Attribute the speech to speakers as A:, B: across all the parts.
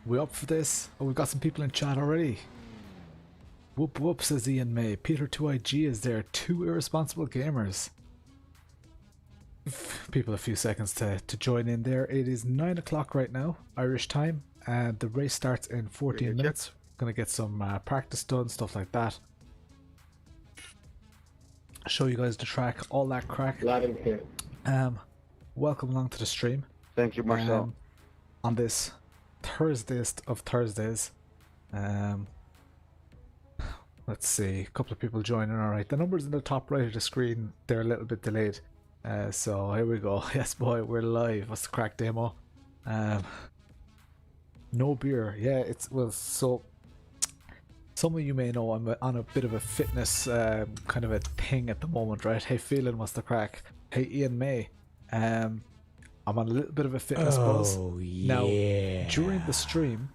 A: We up for this? Oh, we've got some people in chat already. Whoop whoop, says Ian May. Peter2IG is there. 2 irresponsible gamers. People a few seconds to join in there. It is 9 o'clock right now, Irish time, and the race starts in 14 minutes. Gonna get some practice done, stuff like that. Show you guys the track, all that crack. Welcome along to the stream.
B: Thank you, Marcel.
A: On this Thursdayest of Thursdays. Let's see, a couple of people joining. Alright, the numbers in the top right of the screen, they're a little bit delayed. So here we go. Yes boy, we're live. What's the crack, demo? No beer. Yeah, it's, well, so some of you may know I'm on a bit of a fitness kind of a thing at the moment, right? Hey Phelan, what's the crack? Hey Ian May. I'm on a little bit of a fitness buzz.
C: Yeah.
A: Now, during the stream,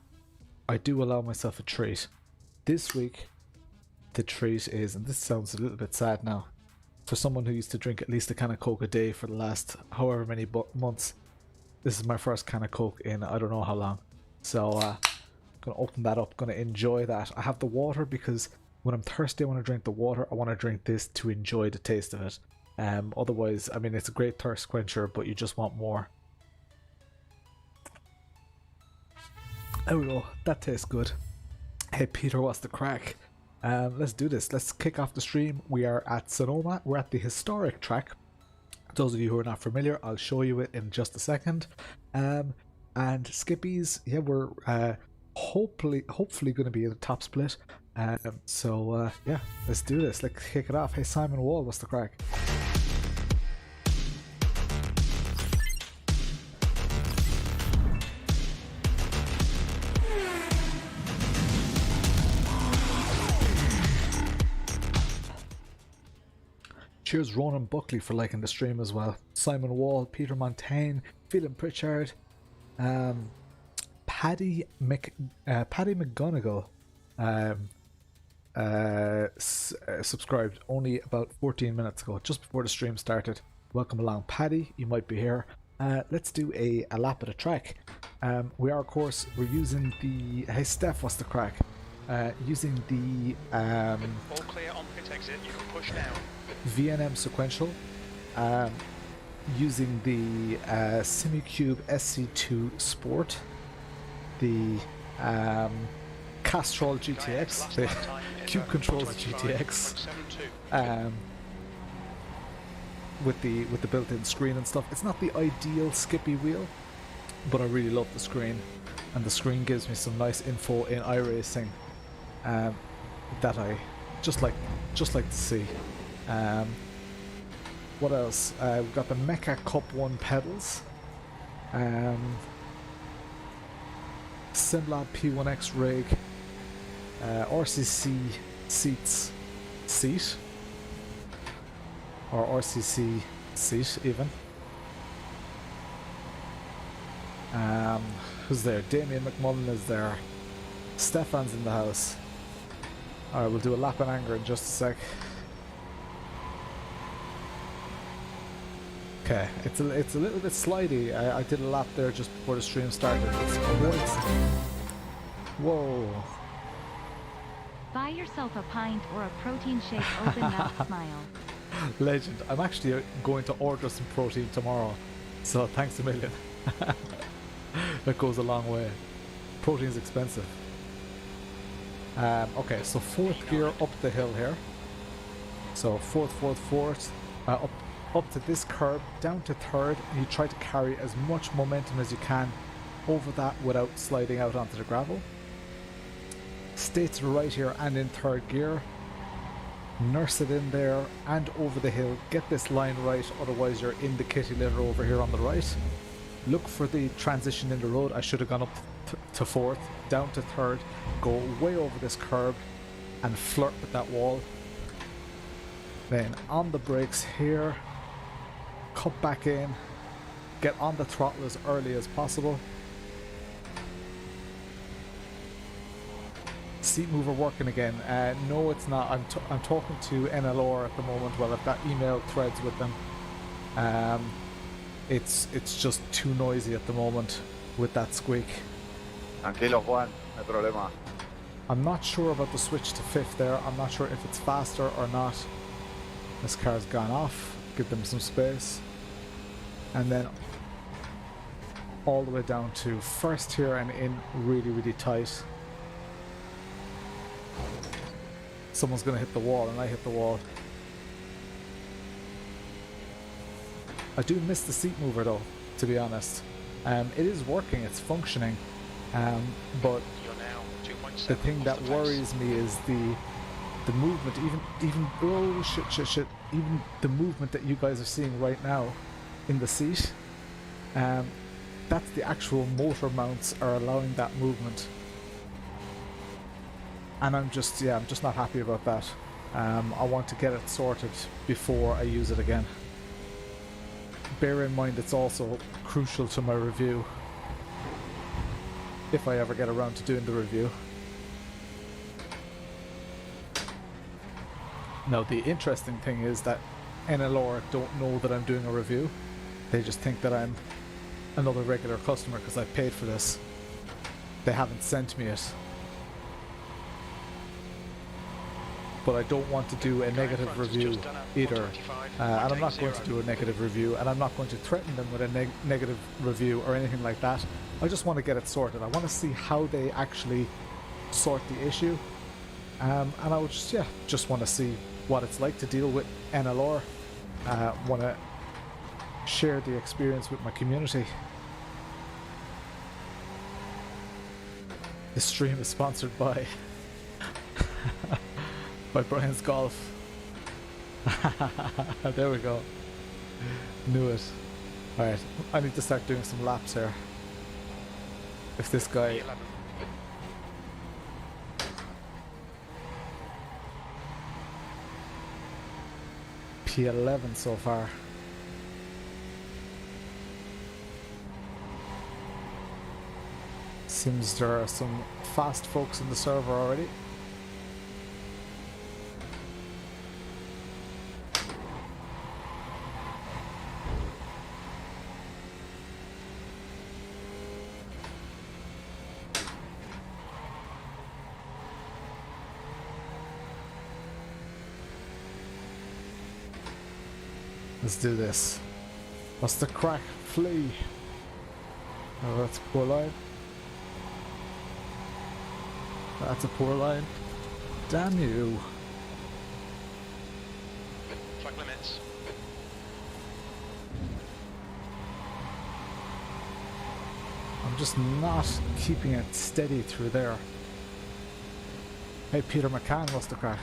A: I do allow myself a treat. This week, the treat is, and this sounds a little bit sad now, for someone who used to drink at least a can of Coke a day for the last however many months, this is my first can of Coke in I don't know how long. So, I'm going to open that up, going to enjoy that. I have the water because when I'm thirsty I want to drink the water, I want to drink this to enjoy the taste of it. Otherwise, I mean, it's a great thirst quencher, but you just want more. There we go, that tastes good. Hey Peter, what's the crack? Let's do this. Let's kick off the stream. We are at Sonoma. We're at the historic track. Those of you who are not familiar, I'll show you it in just a second. And Skippies, yeah, we're hopefully going to be in the top split. So yeah, let's do this. Let's kick it off. Hey Simon Wall, what's the crack? Cheers Ronan Buckley for liking the stream as well. Simon Wall, Peter Montaigne, Phelan Pritchard, Paddy McGonigal subscribed only about 14 minutes ago, just before the stream started. Welcome along, Paddy. You might be here. Let's do a lap of the track. We are, of course, we're using the. Hey Steph, what's the crack? Using the.
D: All clear on pit exit. You can push down.
A: VNM sequential, using the SimiCube SC2 Sport, the Castrol GTX, the Cube Controls GTX, with the built-in screen and stuff. It's not the ideal Skippy wheel, but I really love the screen, and the screen gives me some nice info in iRacing that I just like to see. What else? We've got the Mecha Cup 1 pedals, Simlab P1X rig, RCC seat, or RCC seat even. Who's there? Damien McMullen is there. Stefan's in the house. Alright, we'll do a lap in anger in just a sec. Okay, it's a little bit slidey. I did a lap there just before the stream started. It's quite... Whoa.
E: Buy yourself a pint or a protein shake, open mouth smile.
A: Legend. I'm actually going to order some protein tomorrow, so thanks a million. That goes a long way. Protein's expensive. Okay, so 4th gear up the hill here. So 4th, up to this curb, down to 3rd, and you try to carry as much momentum as you can over that without sliding out onto the gravel. Stay to the right here and in 3rd gear. Nurse it in there and over the hill. Get this line right, otherwise you're in the kitty litter over here on the right. Look for the transition in the road. I should have gone up to 4th, down to 3rd, go way over this curb and flirt with that wall. Then on the brakes here, cut back in, get on the throttle as early as possible. Seat mover working again? No, it's not. I'm talking to NLR at the moment. Well, I've got email threads with them. It's just too noisy at the moment with that squeak.
B: Tranquilo, Juan, no hay problema.
A: I'm not sure about the switch to fifth there. I'm not sure if it's faster or not. This car's gone off. Give them some space. And then all the way down to first here and in really, really tight. Someone's going to hit the wall, and I hit the wall. I do miss the seat mover though, to be honest. It is working, it's functioning, but the thing that worries me is the movement. Even oh shit, even the movement that you guys are seeing right now in the seat. That's the actual motor mounts are allowing that movement, and I'm just not happy about that. I want to get it sorted before I use it again. Bear in mind it's also crucial to my review, if I ever get around to doing the review. Now the interesting thing is that NLR don't know that I'm doing a review. They just think that I'm another regular customer because I paid for this. They haven't sent me it. But I don't want to do a negative review either, and I'm not going to do a negative review, and I'm not going to threaten them with a negative review or anything like that. I just want to get it sorted. I want to see how they actually sort the issue, and I would just want to see what it's like to deal with NLR. Want to share the experience with my community. This stream is sponsored by by Brian's Golf. There we go. Knew it. Alright, I need to start doing some laps here. If this guy... P11 so far. Seems there are some fast folks in the server already. Let's do this. What's the crack, Flea? Oh, that's a poor line. That's a poor line. Damn you.
D: Track limits.
A: I'm just not keeping it steady through there. Hey, Peter McCann, what's the crack?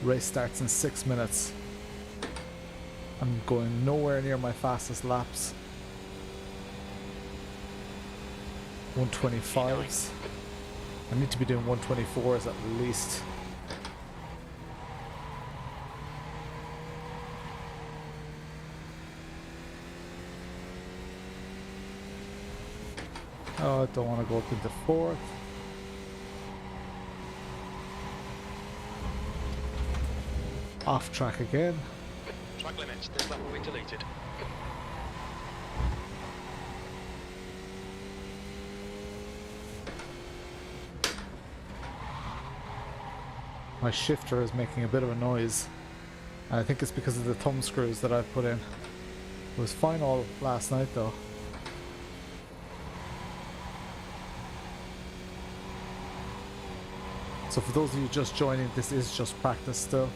A: Race starts in 6 minutes. I'm going nowhere near my fastest laps. 125s. I need to be doing 124s at least. Oh, I don't want to go up into fourth. Off track again.
D: Track limits. This lap will be deleted.
A: My shifter is making a bit of a noise. And I think it's because of the thumb screws that I've put in. It was fine all last night though. So for those of you just joining, this is just practice still.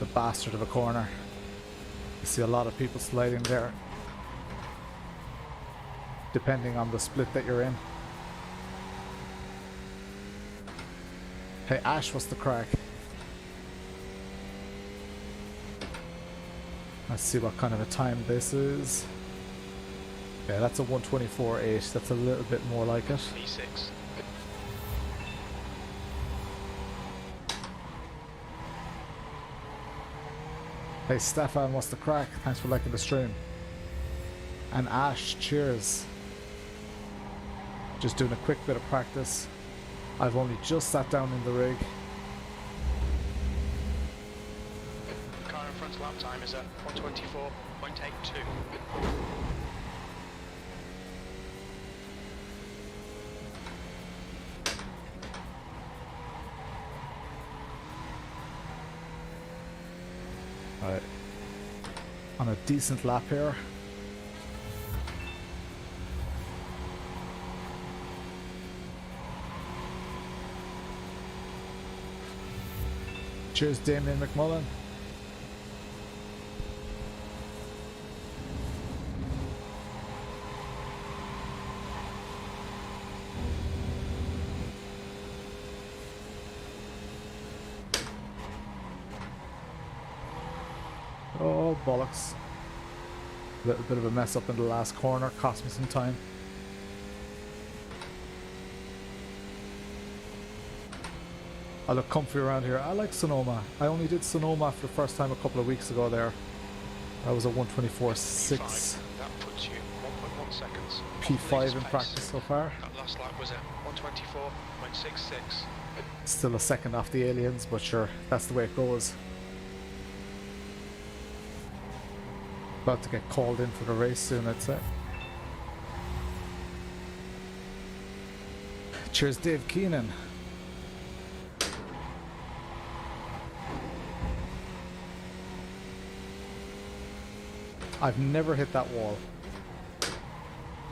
A: The bastard of a corner. You see a lot of people sliding there, depending on the split that you're in. Hey Ash, what's the crack? Let's see what kind of a time this is. Yeah, that's a 124.8. That's a little bit more like it.
D: E6.
A: Hey Stefan, what's the crack? Thanks for liking the stream. And Ash, cheers. Just doing a quick bit of practice. I've only just sat down in the rig.
D: Car in front lap time is at 124.82.
A: Right. On a decent lap here. Cheers, Damien McMullen. Oh, bollocks. A little bit of a mess up in the last corner, cost me some time. I look comfy around here. I like Sonoma. I only did Sonoma for the first time a couple of weeks ago there. That was a 124.6.
D: That puts you 1.1 seconds.
A: P5 in practice so far.
D: That last lap was at 124.66.
A: Still a second off the aliens, but sure, that's the way it goes. About to get called in for the race soon, I'd say. Cheers, Dave Keenan. I've never hit that wall,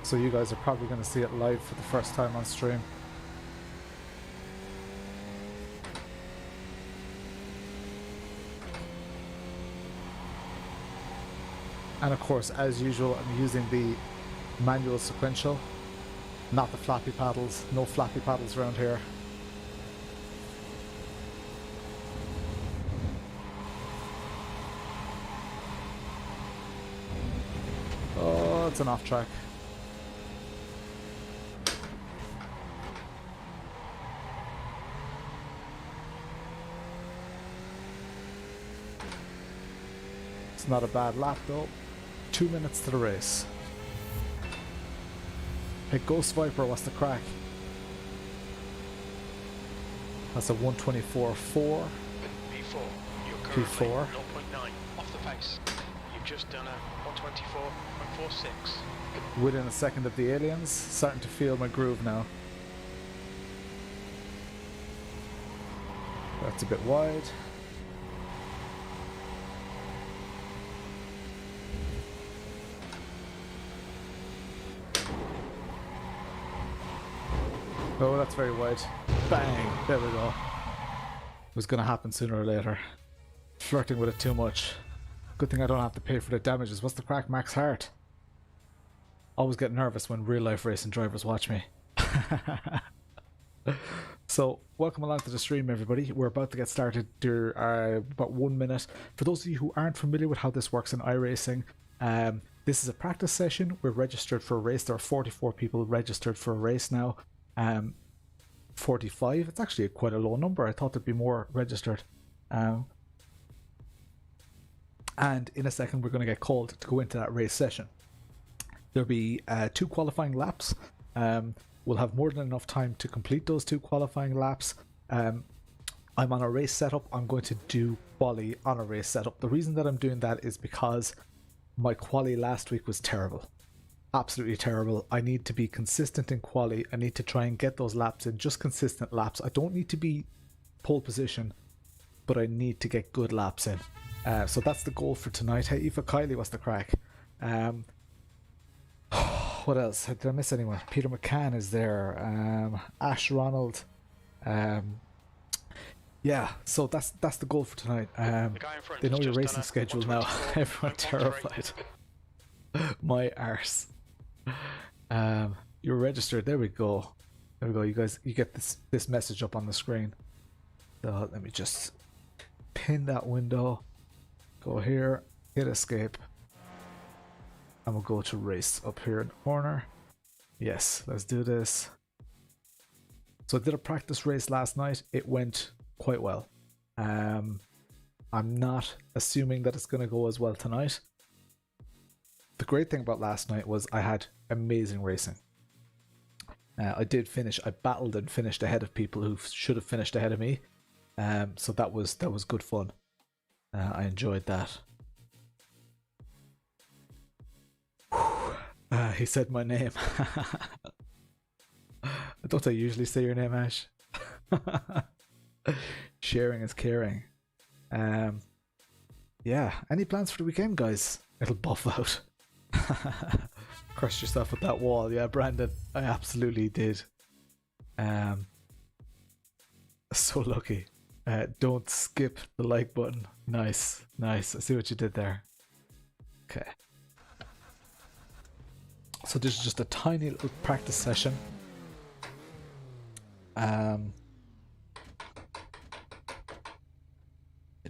A: so you guys are probably going to see it live for the first time on stream. And of course, as usual, I'm using the manual sequential, not the flappy paddles. No flappy paddles around here. Oh, it's an off track. It's not a bad lap though. 2 minutes to the race. Hey, Ghost Viper, what's the crack? That's a 124.4.
D: P4. You're currently
A: P4.
D: 0.9 off the pace. You've just done a 124.46.
A: Within a second of the aliens. Starting to feel my groove now. That's a bit wide. Oh, that's very wide. Bang! There we go. It was going to happen sooner or later. Flirting with it too much. Good thing I don't have to pay for the damages. What's the crack, Max Hart? Always get nervous when real life racing drivers watch me. So, welcome along to the stream, everybody. We're about to get started. There are about 1 minute. For those of you who aren't familiar with how this works in iRacing, this is a practice session. We're registered for a race. There are 44 people registered for a race now. 45. It's actually quite a low number. I thought there'd be more registered. And in a second, we're going to get called to go into that race session. There'll be 2 qualifying laps. We'll have more than enough time to complete those 2 qualifying laps. I'm on a race setup. I'm going to do quali on a race setup. The reason that I'm doing that is because my quali last week was terrible. Absolutely terrible. I need to be consistent in quali. I need to try and get those laps in, just consistent laps. I don't need to be pole position, but I need to get good laps in. So that's the goal for tonight. Hey, Aoife Kylie, what's the crack? What else? Did I miss anyone? Peter McCann is there. Ash Ronald. Yeah, so that's the goal for tonight. They know your racing schedule now. Everyone terrified. My arse. You're registered. There we go. There we go. You guys, you get this message up on the screen. So let me just pin that window. Go here. Hit escape. And we'll go to race up here in the corner. Yes, let's do this. So I did a practice race last night. It went quite well. I'm not assuming that it's going to go as well tonight. the great thing about last night was I had amazing racing. I did finish. I battled and finished ahead of people who should have finished ahead of me. So that was good fun. I enjoyed that. He said my name. Don't I usually say your name, Ash? Sharing is caring. Yeah, any plans for the weekend, guys? It'll buff out. Crushed yourself with that wall. Yeah, Brandon, I absolutely did. So lucky. Don't skip the like button. Nice, nice. I see what you did there. Okay. So this is just a tiny little practice session.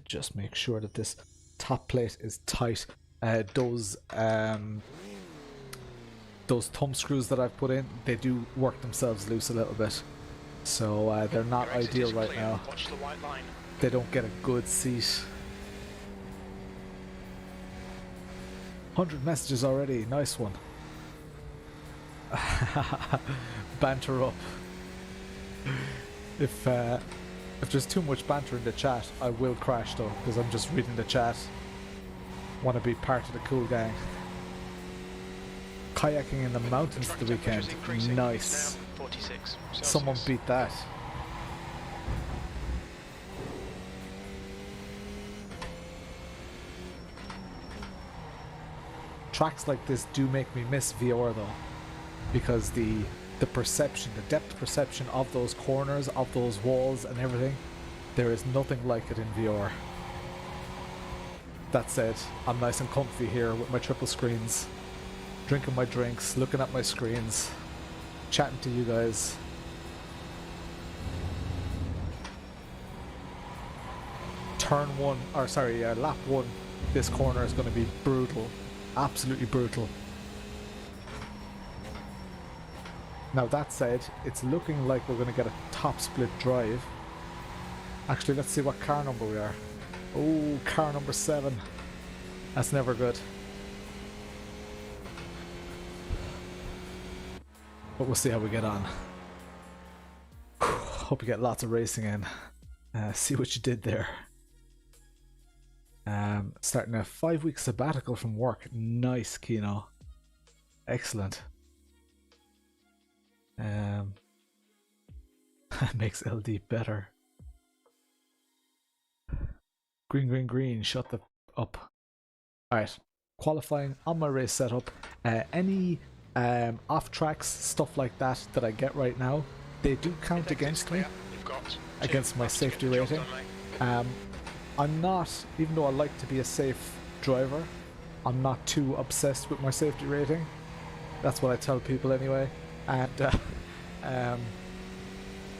A: Just make sure that this top plate is tight. Those thumb screws that I've put in, they do work themselves loose a little bit, so they're not ideal right now.
D: Watch the white line.
A: They don't get a good seat. 100 messages already, nice one. Banter up. If there's too much banter in the chat, I will crash though, because I'm just reading the chat. Want to be part of the cool gang. Kayaking in the mountains the weekend. Nice.
D: 46
A: Someone beat that. Tracks like this do make me miss VR though, because the perception, the depth perception of those corners, of those walls and everything, there is nothing like it in VR. That said, I'm nice and comfy here with my triple screens, drinking my drinks, looking at my screens, chatting to you guys. Lap 1, this corner is going to be brutal, absolutely brutal. Now that said, it's looking like we're going to get a top split drive. Actually, let's see what car number we are. Oh, car number 7. That's never good. But we'll see how we get on. Hope you get lots of racing in. See what you did there. Starting a 5-week sabbatical from work. Nice, Kino. Excellent. Makes LD better. Green, shut the up. Alright, qualifying on my race setup. Any off tracks, stuff like that I get right now, they do count against me, against my safety rating. I'm not, even though I like to be a safe driver, I'm not too obsessed with my safety rating. That's what I tell people anyway. And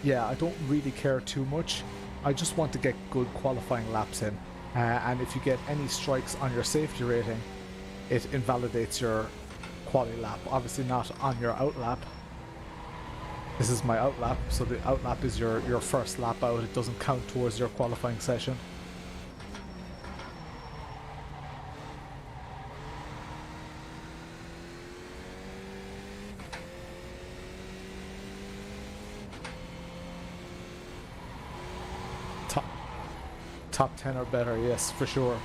A: yeah, I don't really care too much. I just want to get good qualifying laps in. And if you get any strikes on your safety rating, it invalidates your quality lap. Obviously not on your out lap. This is my out lap, so the out lap is your first lap out. It doesn't count towards your qualifying session. Top 10 or better, yes, for sure.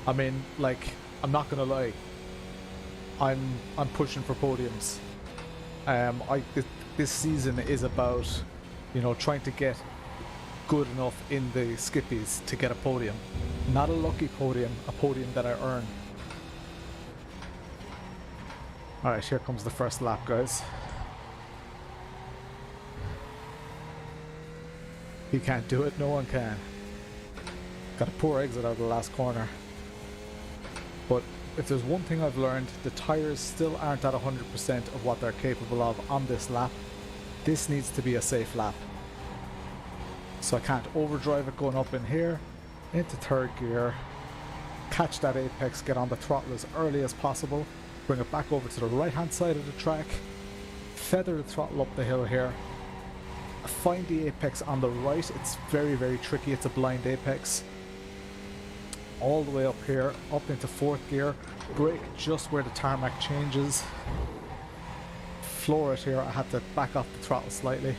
A: I mean, like, I'm not gonna lie, I'm pushing for podiums. This season is about, you know, trying to get good enough in the skippies to get a podium. Not a lucky podium, a podium that I earn. Alright, here comes the first lap, guys. He can't do it, no one can. Got a poor exit out of the last corner. But if there's one thing I've learned, the tyres still aren't at 100% of what they're capable of on this lap. This needs to be a safe lap. So I can't overdrive it going up in here, into third gear, catch that apex, get on the throttle as early as possible, bring it back over to the right hand side of the track, feather the throttle up the hill here, find the apex on the right. It's very, very tricky, it's a blind apex. all the way up here, up into 4th gear, brake just where the tarmac changes, floor it here. I had to back off the throttle slightly,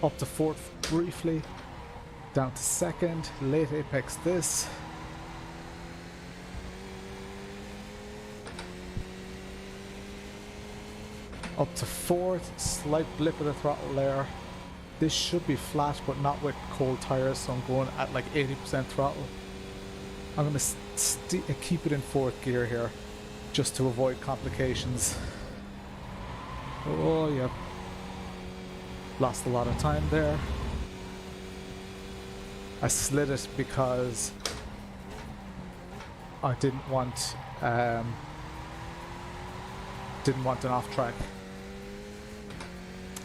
A: up to 4th briefly, down to 2nd, late apex this, up to 4th, slight blip of the throttle there. This should be flat but not with cold tires, so I'm going at like 80% throttle. I'm going to keep it in 4th gear here just to avoid complications. Oh yeah, lost a lot of time there. I slid it because I didn't want an off track.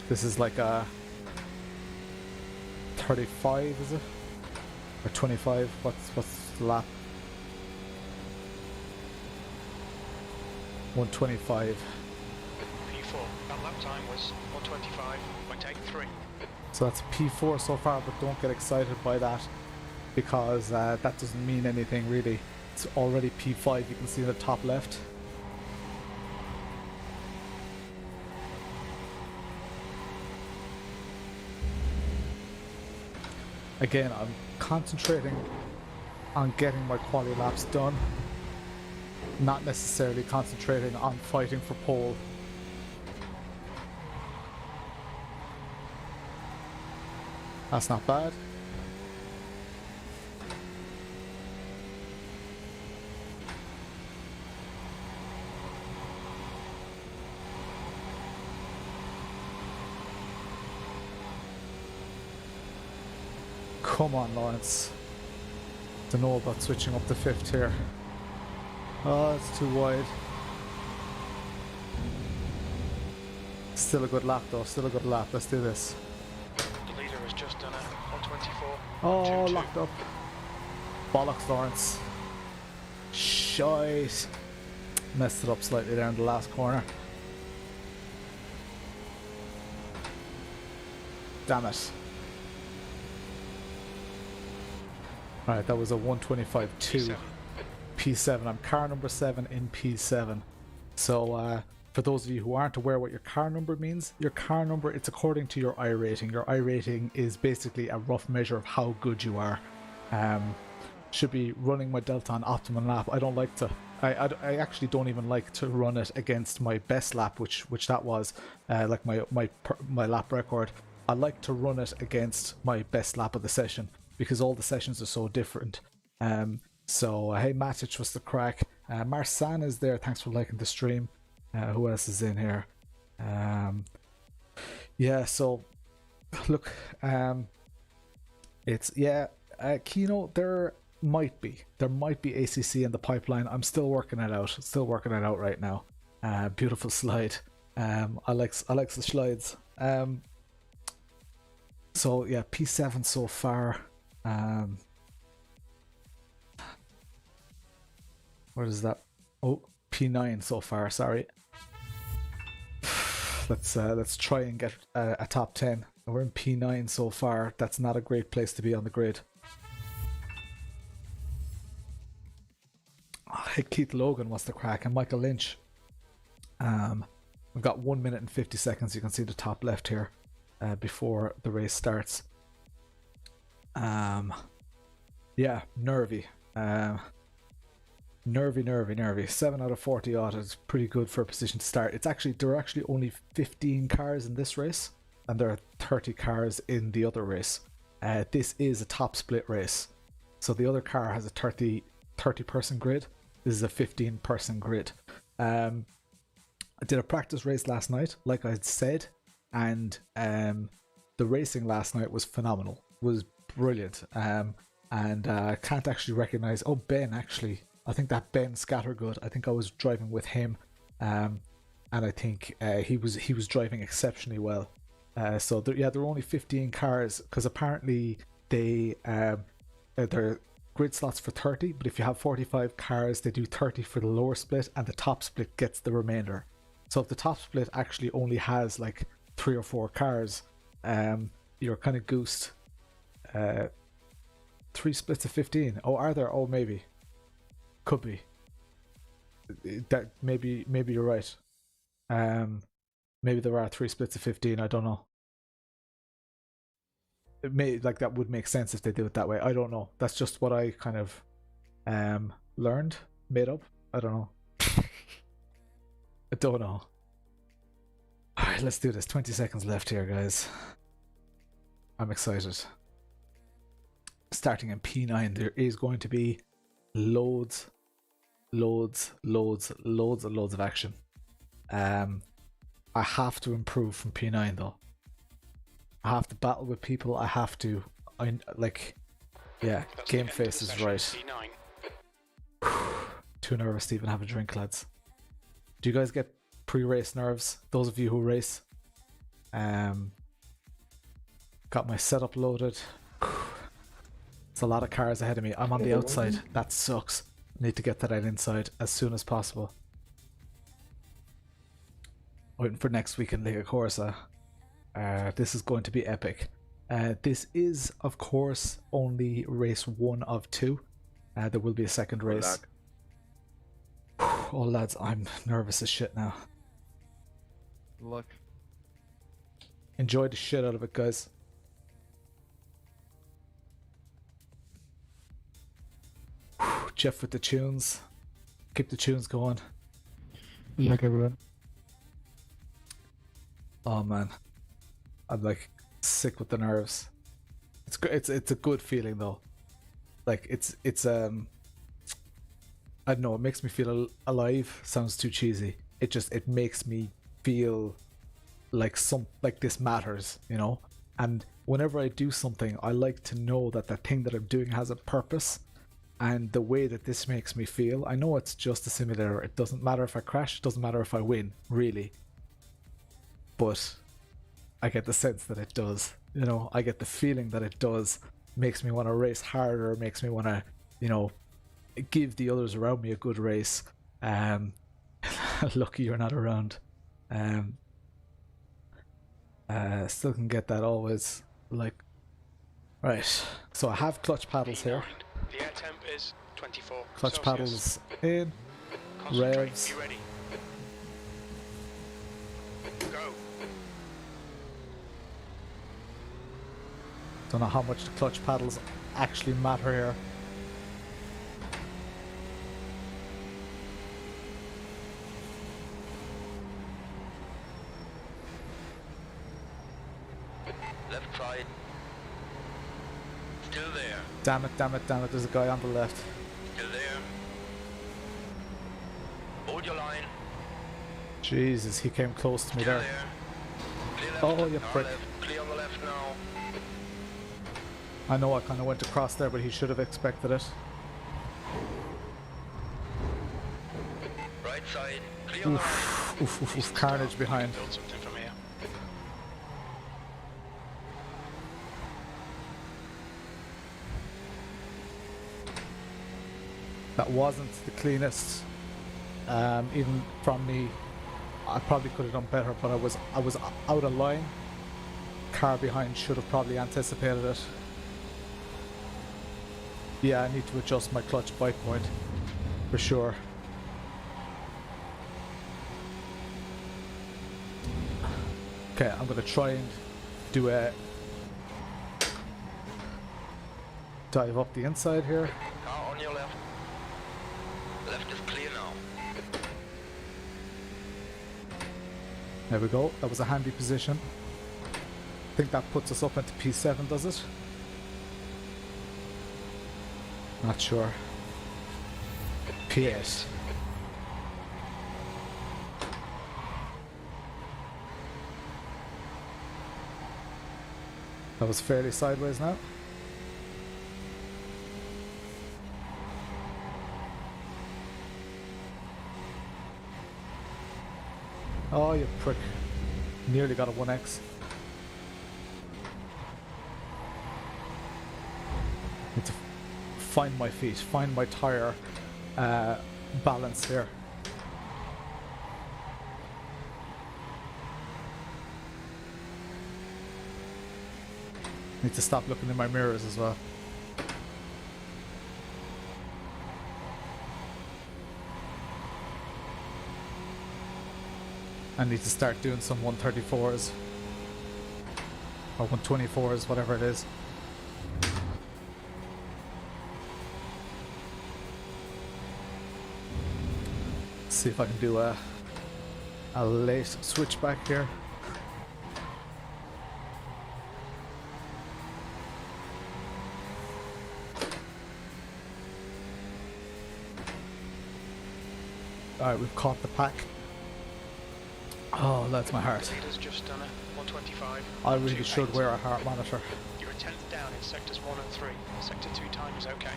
A: This is like a 35, is it? Or 25? What's the lap? 125.
D: P4. That lap time was 125.83.
A: So that's P4 so far, but don't get excited by that because that doesn't mean anything really. It's already P5, you can see in the top left. Again, I'm concentrating on getting my quali laps done, not necessarily concentrating on fighting for pole. That's not bad. Come on, Lawrence. Don't know about switching up the 5th here. Oh, it's too wide. Still a good lap though, still a good lap. Let's do this.
D: The leader has just done a 124.
A: Oh, locked up. Bollocks, Lawrence. Shite. Messed it up slightly there in the last corner. Damn it. Alright, that was a 125.2. P7. I'm car number 7 in P7. So, for those of you who aren't aware what your car number means, your car number, it's according to your I rating. Your I rating is basically a rough measure of how good you are. Should be running my Delta on optimum lap. I don't like to, I actually don't even like to run it against my best lap, which that was, like my lap record. I like to run it against my best lap of the session, because all the sessions are so different. So hey Matic, what's the crack? Marsan is there, thanks for liking the stream. Who else is in here? Yeah, so look, it's Kino, there might be ACC in the pipeline. I'm still working it out right now. Beautiful slide. I like the slides. So yeah, P7 so far. What is that? Oh, P9 so far, sorry. Let's try and get a top 10. We're in P9 so far. That's not a great place to be on the grid. Hey, Keith Logan, what's the crack? And Michael Lynch. We've got 1 minute and 50 seconds. You can see the top left here before the race starts. Yeah, nervy. Nervy. 7 out of 40 odd is pretty good for a position to start. There are actually only 15 cars in this race, and there are 30 cars in the other race. This is a top split race, so the other car has a 30 person grid. This is a 15 person grid. I did a practice race last night, like I said, and the racing last night was phenomenal. It was brilliant. And I can't actually recognize. Oh, Ben, actually, I think that Ben Scattergood. I think I was driving with him, and I think he was driving exceptionally well. So there are only 15 cars, because apparently they're grid slots for 30, but if you have 45 cars, they do 30 for the lower split, and the top split gets the remainder. So if the top split actually only has like 3 or 4 cars, you're kind of goosed. 3 splits of 15. Oh, are there? Oh, maybe. Could be. That maybe you're right. Maybe there are 3 splits of 15. I don't know. It may that would make sense if they do it that way. I don't know. That's just what I kind of learned, made up. I don't know. I don't know. All right, let's do this. 20 seconds left here, guys. I'm excited. Starting in P9, there is going to be loads of action. I have to improve from P9 though. I have to battle with people. I have to. Yeah. Game face is right. Too nervous to even have a drink, lads. Do you guys get pre-race nerves? Those of you who race. Got my setup loaded. It's a lot of cars ahead of me. I'm on the outside. That sucks. Need to get that out inside as soon as possible. Waiting for next week in Liga Corsa. This is going to be epic. This is, of course, only race 1 of 2. There will be a second race. Oh, lads, I'm nervous as shit now.
C: Luck.
A: Enjoy the shit out of it, guys. Jeff with the tunes. Keep the tunes going.
C: Luck, everyone.
A: Oh man, I'm like sick with the nerves. It's good. It's a good feeling though. Like it's I don't know. It makes me feel alive. Sounds too cheesy. It makes me feel like this matters, you know. And whenever I do something, I like to know that the thing that I'm doing has a purpose. And the way that this makes me feel, I know it's just a simulator. It doesn't matter if I crash. It doesn't matter if I win, really. But I get the sense that it does. You know, I get the feeling that it does. Makes me want to race harder. Makes me want to, you know, give the others around me a good race. Lucky you're not around. Still can get that always. Like, right. So I have clutch paddles here.
D: The air temp is 24.
A: Clutch
D: Celsius.
A: paddles in.
D: Concentrate.
A: Revs.
D: Be ready. Go.
A: Don't know how much the clutch paddles actually matter here.
F: Left side. Still there.
A: Damn it, damn it, damn it. There's a guy on the left.
F: Still there. Hold your line.
A: Jesus, he came close to me
F: Still
A: there.
F: there. Clear left.
A: Oh, you
F: Now
A: prick.
F: left. Clear on the left now.
A: I know I kind of went across there, but he should have expected it.
F: Right side. Clear on the right.
A: Oof, carnage behind.
D: Build something from here.
A: That wasn't the cleanest. Even from me, I probably could have done better, but I was out of line. Car behind should have probably anticipated it. Yeah, I need to adjust my clutch bite point for sure. Okay, I'm gonna try and do a dive up the inside here.
F: Car on your left. Left is clear now.
A: There we go. That was a handy position. I think that puts us up into P7, does it? Not sure. P8. That was fairly sideways now. Oh, you prick. Nearly got a 1x. Need to find my feet, find my tire balance here. Need to stop looking in my mirrors as well. I need to start doing some 134s. Or 124s, whatever it is. See if I can do a late switchback here. Alright, we've caught the pack. Oh, that's my heart.
D: Leader's just done a 125.
A: I really should wear a heart monitor.
D: You're a 10th down in sectors 1 and 3. Sector 2 time is okay.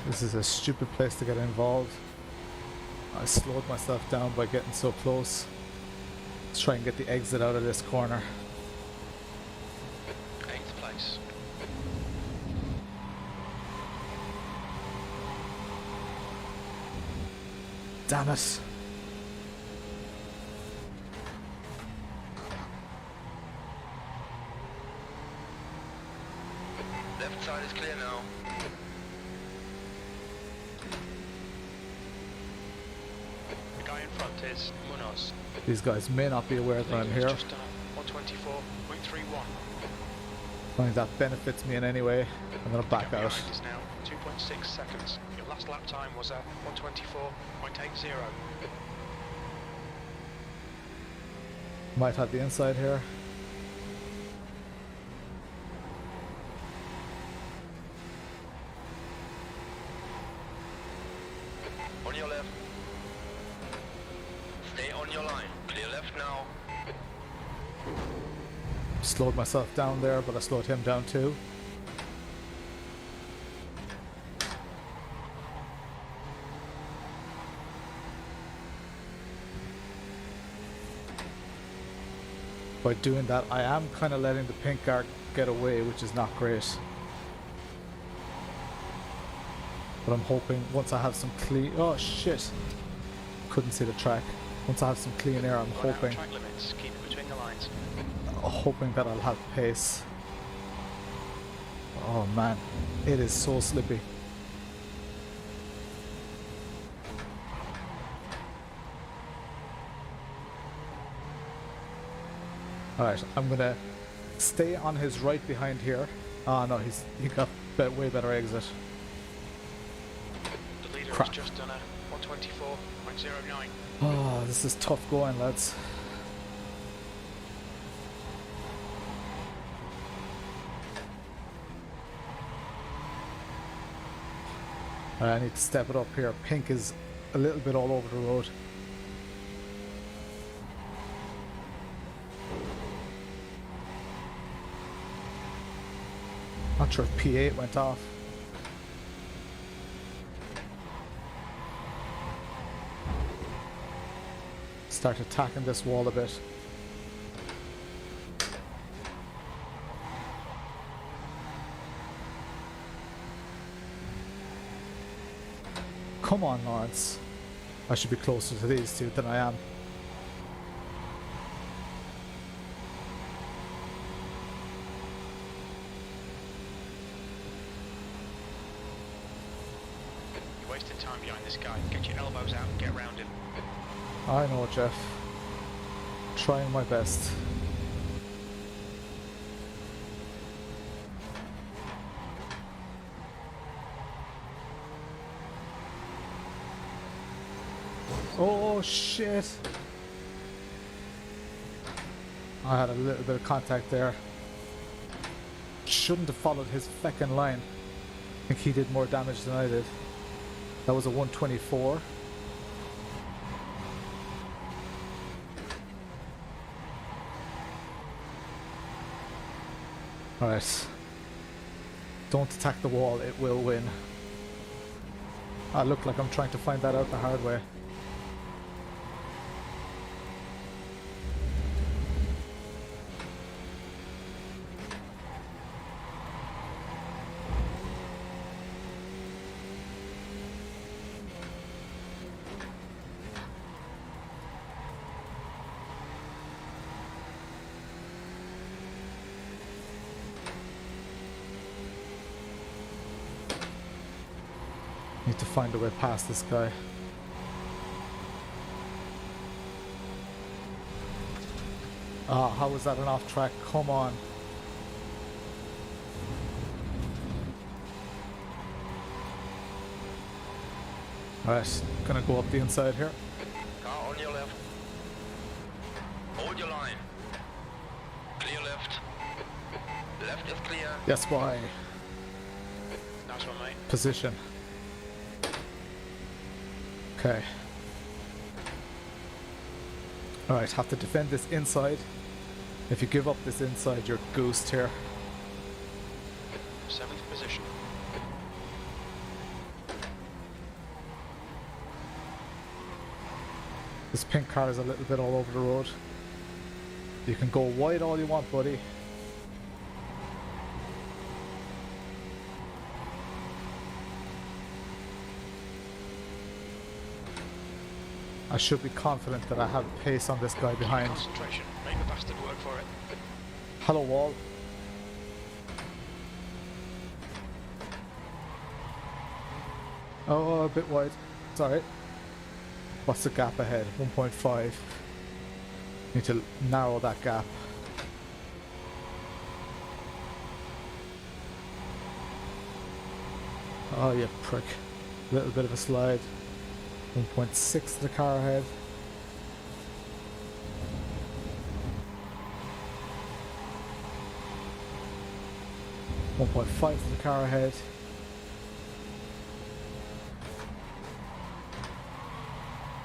A: This is a stupid place to get involved. I slowed myself down by getting so close. Let's try and get the exit out of this corner.
D: 8th place.
A: Damn it.
F: Left side is clear now.
D: The guy in front is Munoz.
A: These guys may not be aware that I'm
D: Leader has
A: here.
D: just done a 124.31.
A: I think that benefits me in any way. I'm gonna back
D: Gap
A: out.
D: behind is now 2.6 seconds. Your last lap time was a 124.80.
A: Might have the inside here.
F: On your left. Stay on your line. Clear left now.
A: Slowed myself down there, but I slowed him down too. By doing that, I am kind of letting the pink guard get away, which is not great. But I'm hoping once I have some clean... Oh shit! Couldn't see the track. Once I have some clean air, I'm
D: Run out
A: hoping
D: track limits. Keep it between the lines.
A: that I'll have pace. Oh man, it is so slippy. Alright, I'm gonna stay on his right behind here. Oh no, he got way better exit.
D: The leader
A: Crap.
D: has just done a 124.09.
A: Oh, this is tough going, lads. I need to step it up here. Pink is a little bit all over the road. Not sure if P8 went off. Start attacking this wall a bit. Come on, Lawrence. I should be closer to these two than I am.
D: You're wasting time behind this guy. Get your elbows out and get round him.
A: I know, Jeff. Trying my best. Oh shit! I had a little bit of contact there. Shouldn't have followed his feckin' line. I think he did more damage than I did. That was a 124. Alright. Don't attack the wall, it will win. I look like I'm trying to find that out the hard way. Need to find a way past this guy. Ah, how was that an off track? Come on. Alright, gonna go up the inside here.
F: Car on your left. Hold your line. Clear left. Left is clear.
A: Yes, boy.
D: Nice one, mate.
A: Position. Okay. Alright, have to defend this inside. If you give up this inside, you're goosed here.
D: 7th position.
A: This pink car is a little bit all over the road. You can go wide all you want, buddy. I should be confident that I have pace on this guy behind.
D: Concentration. Make the bastard work for it.
A: Hello, wall. Oh, a bit wide. It's alright. What's the gap ahead? 1.5. Need to narrow that gap. Oh, you prick. Little bit of a slide. 1.6 to the car ahead. .5 to the car ahead.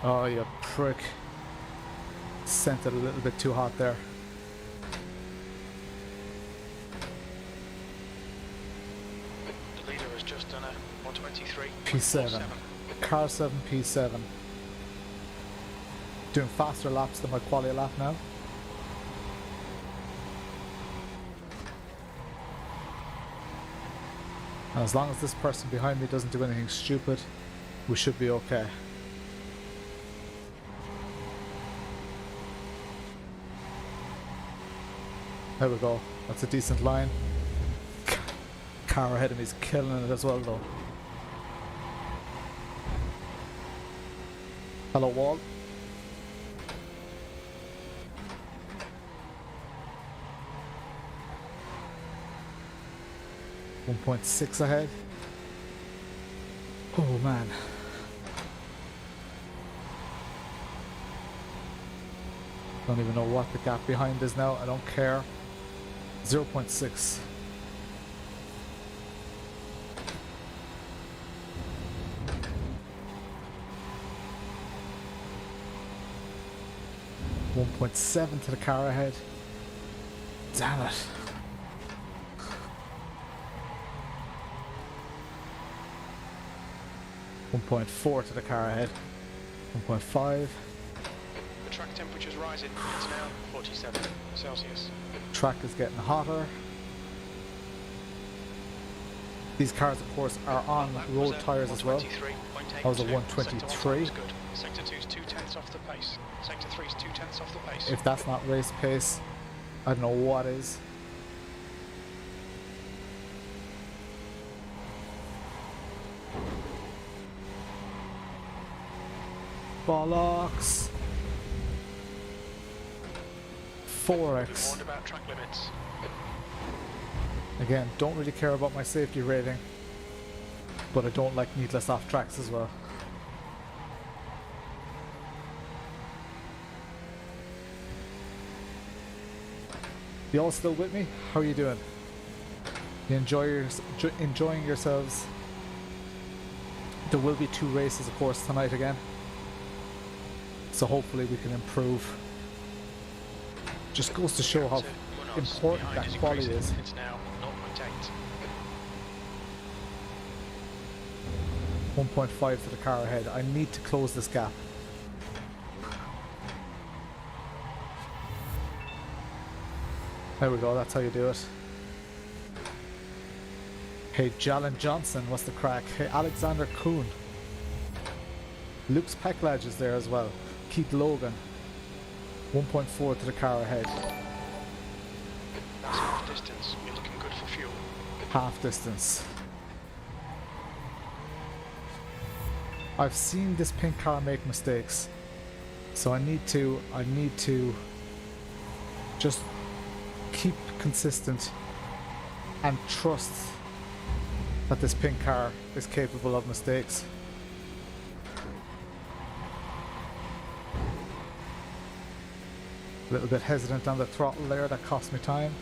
A: Oh, you prick. Sent it a little bit too hot there.
D: The leader has just done a 123.
A: P7. Car 7, P7. Doing faster laps than my quality lap now. And as long as this person behind me doesn't do anything stupid, we should be okay. There we go. That's a decent line. Car ahead of me is killing it as well though. Hello, wall. .6 ahead. Oh man. Don't even know what the gap behind is now. I don't care. 0.6. .7 to the car ahead. Damn it. .4 to the car ahead. 1.5.
D: The track temperature's rising. It's now 47 Celsius.
A: Track is getting hotter. These cars, of course, are on road tyres as well. That was a 123.
D: Sector 2's 2/10 off the pace. Sector 3's 2/10 off the pace.
A: If that's not race pace, I don't know what is. Bollocks. 4x.
D: Warned about track limits.
A: Again, don't really care about my safety rating, but I don't like needless off tracks as well. You all still with me? How are you doing? You enjoying yourselves? There will be 2 races, of course, tonight again. So hopefully we can improve. Just goes to show how important that quality is.
D: It's now
A: 1.5 to the car ahead. I need to close this gap. There we go, that's how you do it. Hey, Jalen Johnson, what's the crack? Hey, Alexander Kuhn. Luke's Pecklage is there as well. Keith Logan. 1.4 to the car ahead.
D: That's half distance. You're looking good for fuel.
A: Half distance. I've seen this pink car make mistakes. So I need to just keep consistent and trust that this pink car is capable of mistakes. A little bit hesitant on the throttle there, that cost me time.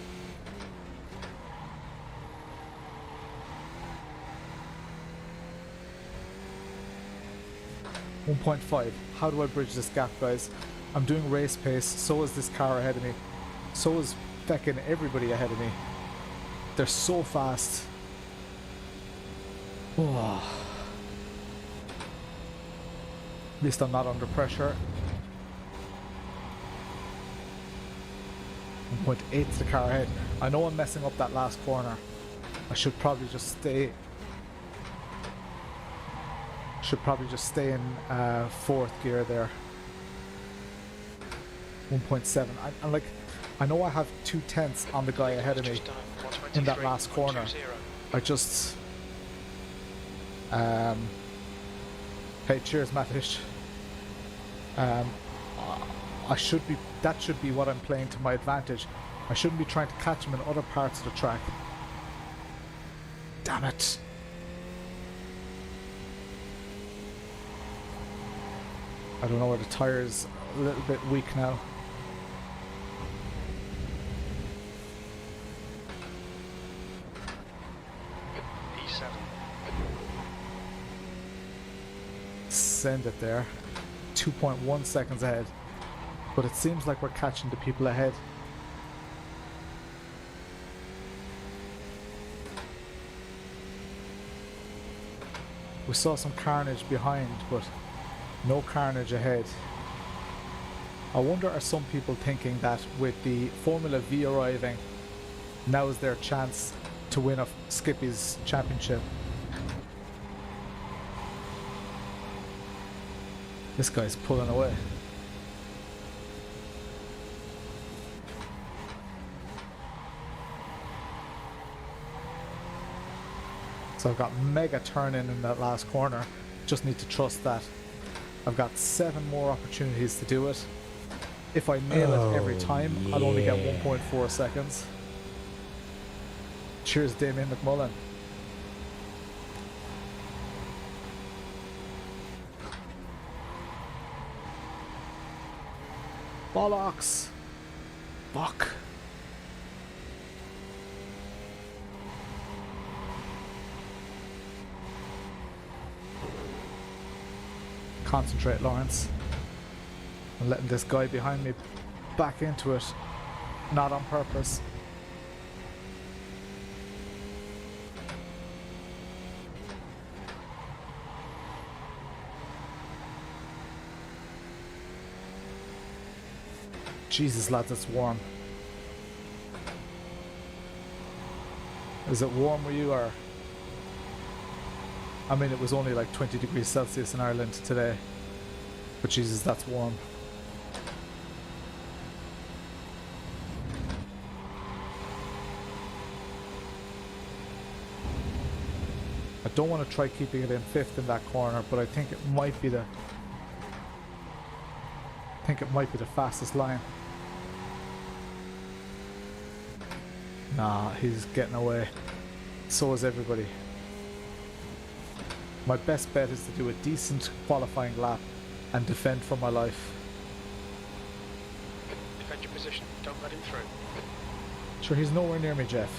A: .5. How do I bridge this gap, guys? I'm doing race pace, so is this car ahead of me. So is feckin' everybody ahead of me. They're so fast. Oh. At least I'm not under pressure. 1.8 to the car ahead. I know I'm messing up that last corner. I should probably just stay. Should probably just stay in fourth gear there. 1.7. I'm like, I know I have 2/10 on the guy ahead of me in that last corner. I just. Hey, cheers, Matish. I should be. That should be what I'm playing to my advantage. I shouldn't be trying to catch him in other parts of the track. Damn it. I don't know where the tire's a little bit weak now.
D: E7.
A: Send it there. 2.1 seconds ahead. But it seems like we're catching the people ahead. We saw some carnage behind, but no carnage ahead. I wonder, are some people thinking that with the Formula V arriving, now is their chance to win a Skippy's championship? This guy's pulling away. So I've got mega turn in that last corner. Just need to trust that. I've got 7 more opportunities to do it. If I nail it every time, I'll only get 1.4 seconds. Cheers, Damien McMullen. Bollocks! Fuck! Concentrate, Lawrence. I'm letting this guy behind me back into it. Not on purpose. Jesus, lads, it's warm. Is it warm where you are? I mean, it was only like 20 degrees Celsius in Ireland today. But Jesus, that's warm. I don't want to try keeping it in 5th in that corner, but I think it might be the fastest line. Nah, he's getting away. So is everybody. My best bet is to do a decent qualifying lap and defend for my life.
D: Defend your position. Don't let him through.
A: Sure, he's nowhere near me, Jeff.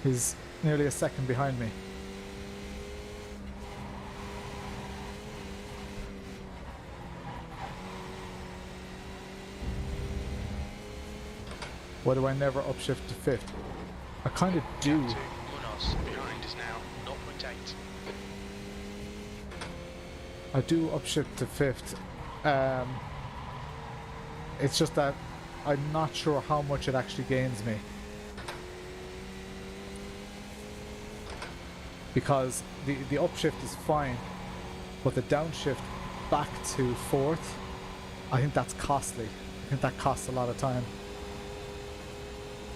A: He's nearly a second behind me. Why do I never upshift to 5th? I kind of do.
D: Gap to Munoz behind is now 0.8.
A: I do upshift to 5th. It's just that I'm not sure how much it actually gains me. Because the upshift is fine, but the downshift back to 4th, I think that's costly. I think that costs a lot of time.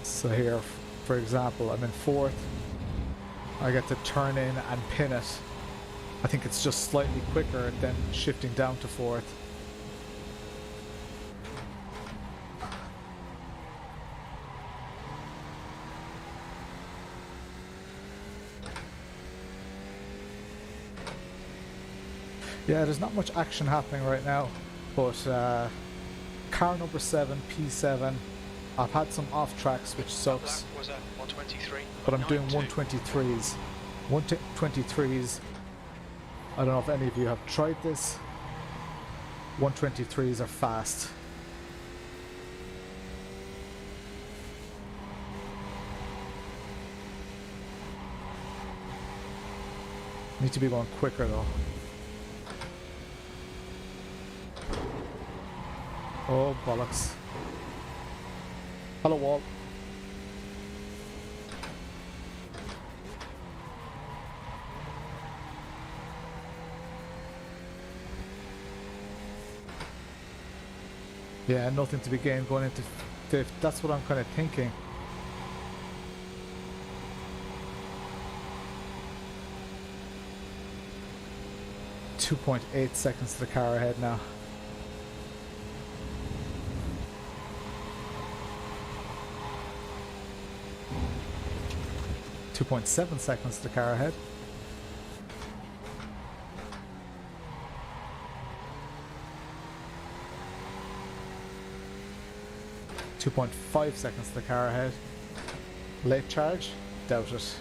A: So here, for example, I'm in 4th. I get to turn in and pin it. I think it's just slightly quicker than shifting down to 4th. Yeah, there's not much action happening right now, but car number 7, P7, I've had some off tracks, which sucks.
D: That was a 123.
A: But I'm doing 123s. 123s, I don't know if any of you have tried this. 123s are fast. Need to be going quicker though. Oh, bollocks. Hello, wall. Yeah, nothing to be gained going into 5th. That's what I'm kind of thinking. .8 seconds to the car ahead now. 2.7 seconds to the car ahead. .5 seconds to the car ahead. Late charge? Doubt it.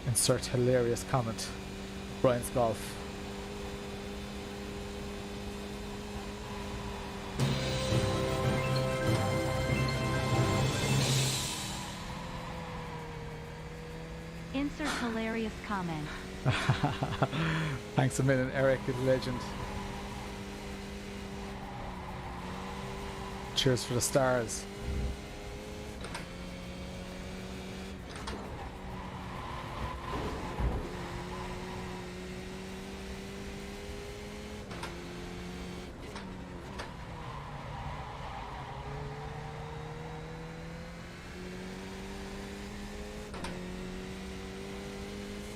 A: Insert hilarious comment. Brian's golf.
E: Insert hilarious comment.
A: Thanks a million, Eric, the legend. Cheers for the stars.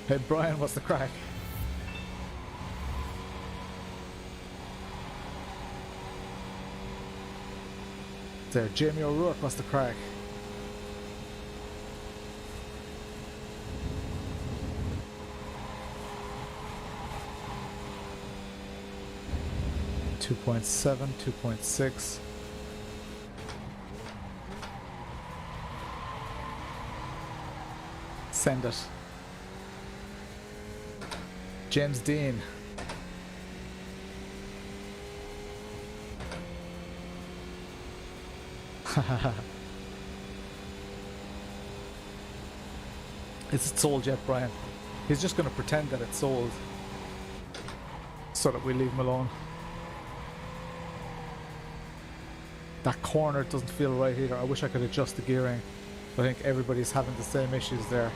A: Hey Brian, what's the crack? There, Jamie O'Rourke, what's the crack? .7, 2.6. Send it. James Dean. Is it sold yet, Brian? He's just going to pretend that it's sold so that we leave him alone. That corner doesn't feel right either. I wish I could adjust the gearing. I think everybody's having the same issues there.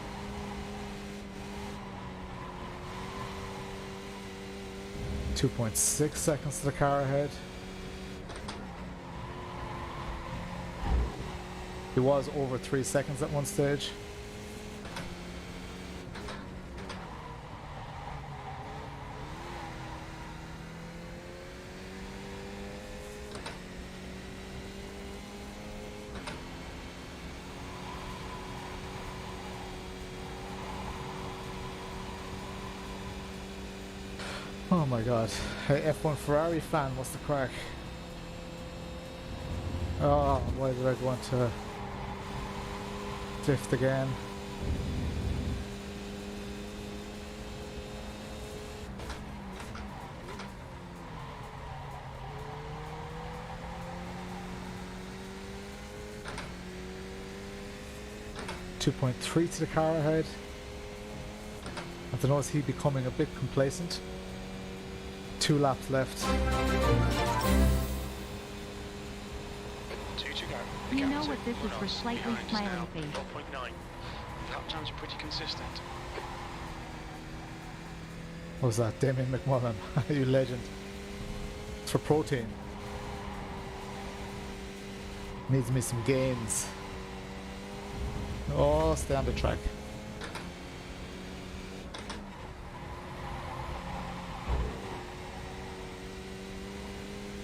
A: .6 seconds to the car ahead. He was over 3 seconds at one stage. Oh my god. Hey, F1 Ferrari fan, what's the crack? Oh, why did I go into 5th again? 2.3 to the car ahead. I don't know, is he becoming a bit complacent? 2 laps left.
D: 2 to go.
E: You know
D: Captain,
E: what this is for
D: Ross
E: slightly
D: behind is
E: smiling
D: now
E: face.
D: 0.9. Lap times are pretty consistent.
A: What was that? Damien McMullen. You legend. It's for protein. Needs me some gains. Oh, stay on the track.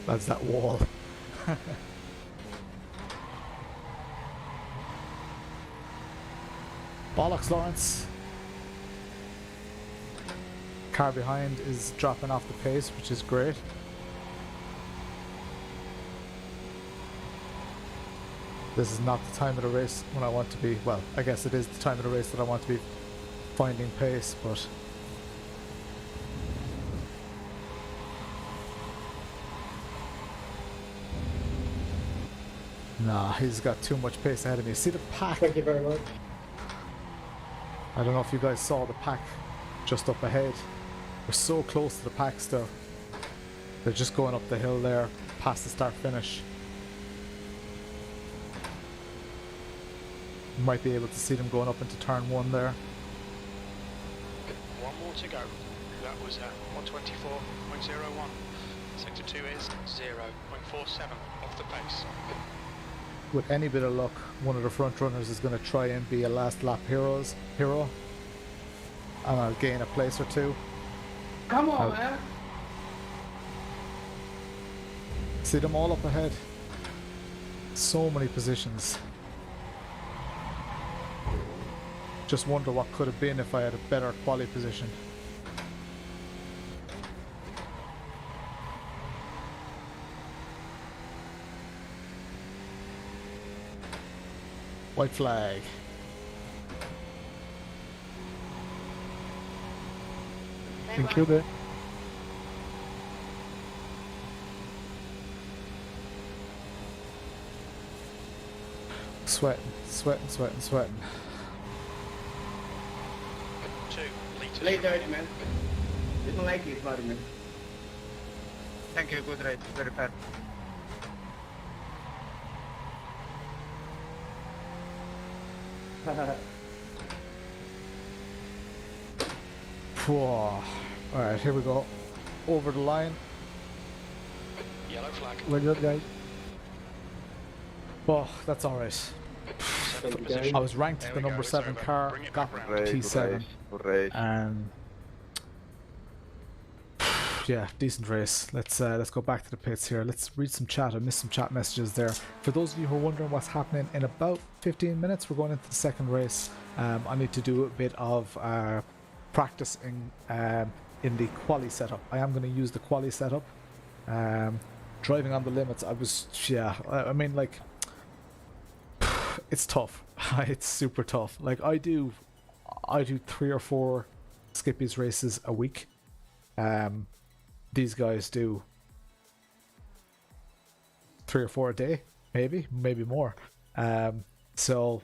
A: That's that wall. Bollocks, Lawrence. Car behind is dropping off the pace, which is great. This is not the time of the race when I want to be, well, I guess it is the time of the race that I want to be finding pace, but nah, he's got too much pace ahead of me. See the pack?
G: Thank you very much.
A: I don't know if you guys saw the pack just up ahead. We're so close to the pack still. They're just going up the hill there, past the start finish. You might be able to see them going up into turn 1 there.
D: 1 more to go. That was 124.01. Sector 2 is 0.47 off the pace.
A: With any bit of luck, one of the front runners is going to try and be a last lap hero, and I'll gain a place or 2.
G: Come on, man.
A: See them all up ahead. So many positions. Just wonder what could have been if I had a better quali position. White flag.
C: Thank you there.
A: Sweating, sweating, sweating, sweating.
D: 2 litres.
G: Late dirty, man. Didn't like it, buddy, man.
B: Thank you, good ride, very fair.
A: Alright, here we go. Over the line.
D: Yellow flag.
C: Well done, guys.
A: Oh, that's alright.
G: Thank you, guys.
A: I was ranked
D: There
A: the
D: we go,
A: number
D: it's
A: 7
D: over.
A: car,
D: Bring it
A: got
D: back round.
A: P7.
B: Good race.
A: And yeah, decent race. Let's go back to the pits here. Let's read some chat. I missed some chat messages there. For those of you who are wondering what's happening, in about 15 minutes we're going into the second race. I need to do a bit of practicing in the quali setup. I am going to use the quali setup. Driving on the limits, I mean, like, it's tough. It's super tough. Like, I do 3 or 4 Skippy's races a week. These guys do 3 or 4 a day, maybe more. So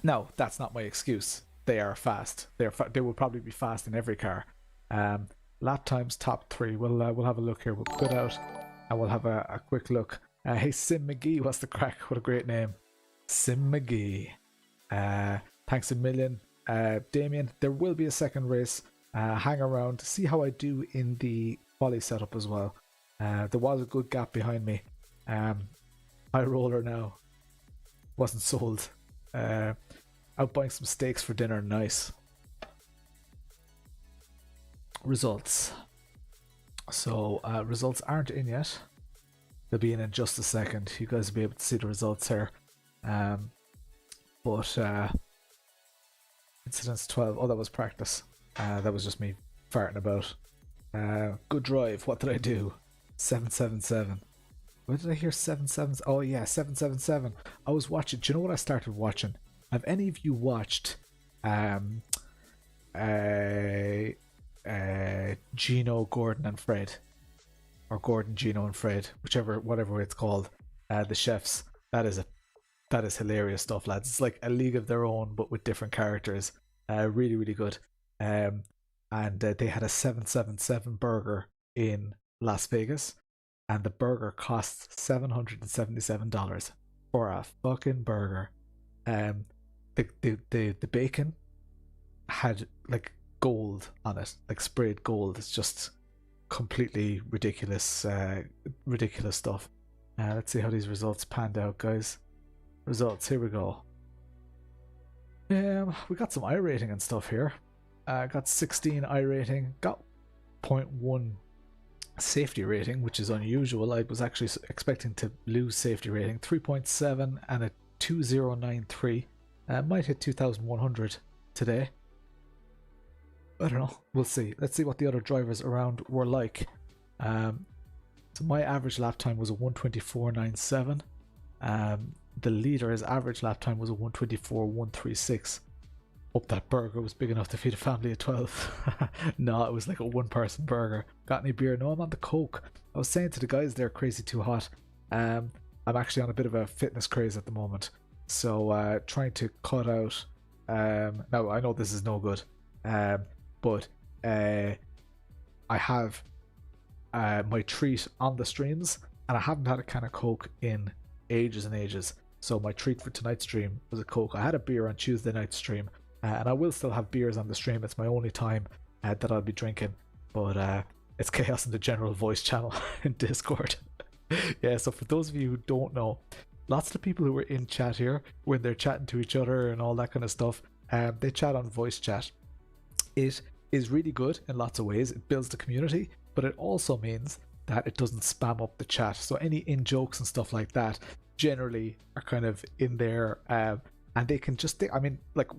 A: no, that's not my excuse. They are fast. They will probably be fast in every car. Lap times top 3. We'll have a look here. We'll put out and we'll have a quick look. Hey, Sim McGee, what's the crack? What a great name, Sim McGee. Thanks a million, Damien. There will be a second race. Hang around to see how I do in the quali setup as well. There was a good gap behind me. High roller now. Wasn't sold. Out buying some steaks for dinner. Nice. Results. So results aren't in yet. They'll be in just a second. You guys will be able to see the results here. But incidents 12. Oh, that was practice. That was just me farting about. Good drive. What did I do? 777. Where did I hear 77? Oh yeah, 777. I was watching. Do you know what I started watching? Have any of you watched Gino, Gordon and Fred? Or Gordon, Gino and Fred, whatever it's called. The chefs. That is a That is hilarious stuff, lads. It's like a league of their own, but with different characters. Really, really good. And they had a 777 burger in Las Vegas, and the burger costs $777 for a fucking burger. The bacon had like gold on it, like sprayed gold. It's just completely ridiculous, ridiculous stuff. Let's see how these results panned out, guys. Results, here we go. We got some I rating and stuff here. Got 16 I rating, got 0.1 safety rating, which is unusual. I was actually expecting to lose safety rating. 3.7 and a 2093. Might hit 2100 today. I don't know. We'll see. Let's see what the other drivers around were like. So my average lap time was a 124.97. The leader's average lap time was a 124.136. Hope that burger was big enough to feed a family of 12. No, it was like a one-person burger. Got any beer? No, I'm on the Coke. I was saying to the guys they're crazy too hot. I'm actually on a bit of a fitness craze at the moment. So trying to cut out... now, I know this is no good. But I have my treat on the streams, and I haven't had a can of Coke in ages and ages. So my treat for tonight's stream was a Coke. I had a beer on Tuesday night's stream, and I will still have beers on the stream. It's my only time that I'll be drinking, but it's chaos in the general voice channel in Discord. Yeah, so for those of you who don't know, lots of the people who are in chat here, when they're chatting to each other and all that kind of stuff, they chat on voice chat. It is really good in lots of ways. It builds the community, but it also means that it doesn't spam up the chat. So any in-jokes and stuff like that generally are kind of in there, and they can just think, I mean, like,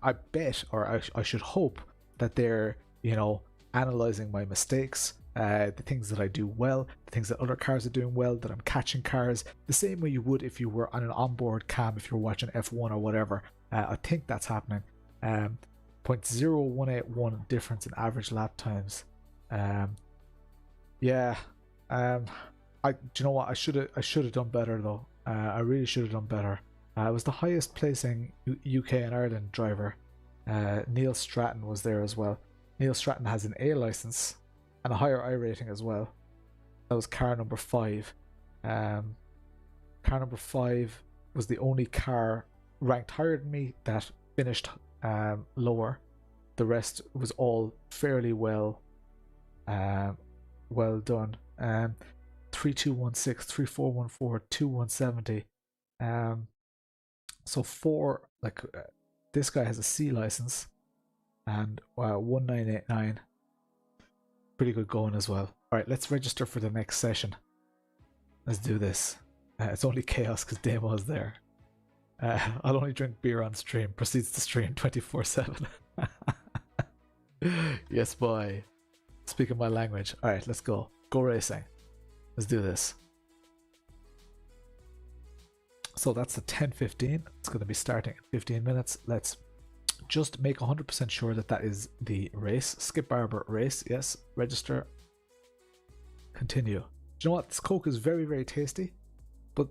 A: I bet, or I should hope that they're, you know, analyzing my mistakes, the things that I do well, the things that other cars are doing well, that I'm catching cars the same way you would if you were on an onboard cam, if you're watching F1 or whatever. I think that's happening. 0.0181 difference in average lap times. Yeah. Do you know what? I should have done better though. I really should have done better. I was the highest placing UK and Ireland driver. Neil Stratton was there as well. Neil Stratton has an A license and a higher I rating as well. That was car number 5. Car number 5 was the only car ranked higher than me that finished lower. The rest was all fairly well done. 3216, 3414, 2170. So 4, like this guy has a C license and 1989. Pretty good going as well. Alright, let's register for the next session. Let's do this. It's only chaos because Damo's there. I'll only drink beer on stream. Proceeds to stream 24/7. Yes, boy. Speaking my language. Alright, let's go. Go racing. Let's do this. So that's the 10:15. It's going to be starting in 15 minutes. Let's just make 100% sure that that is the race. Skip Barber race. Yes. Register. Continue. Do you know what? This Coke is very, very tasty, but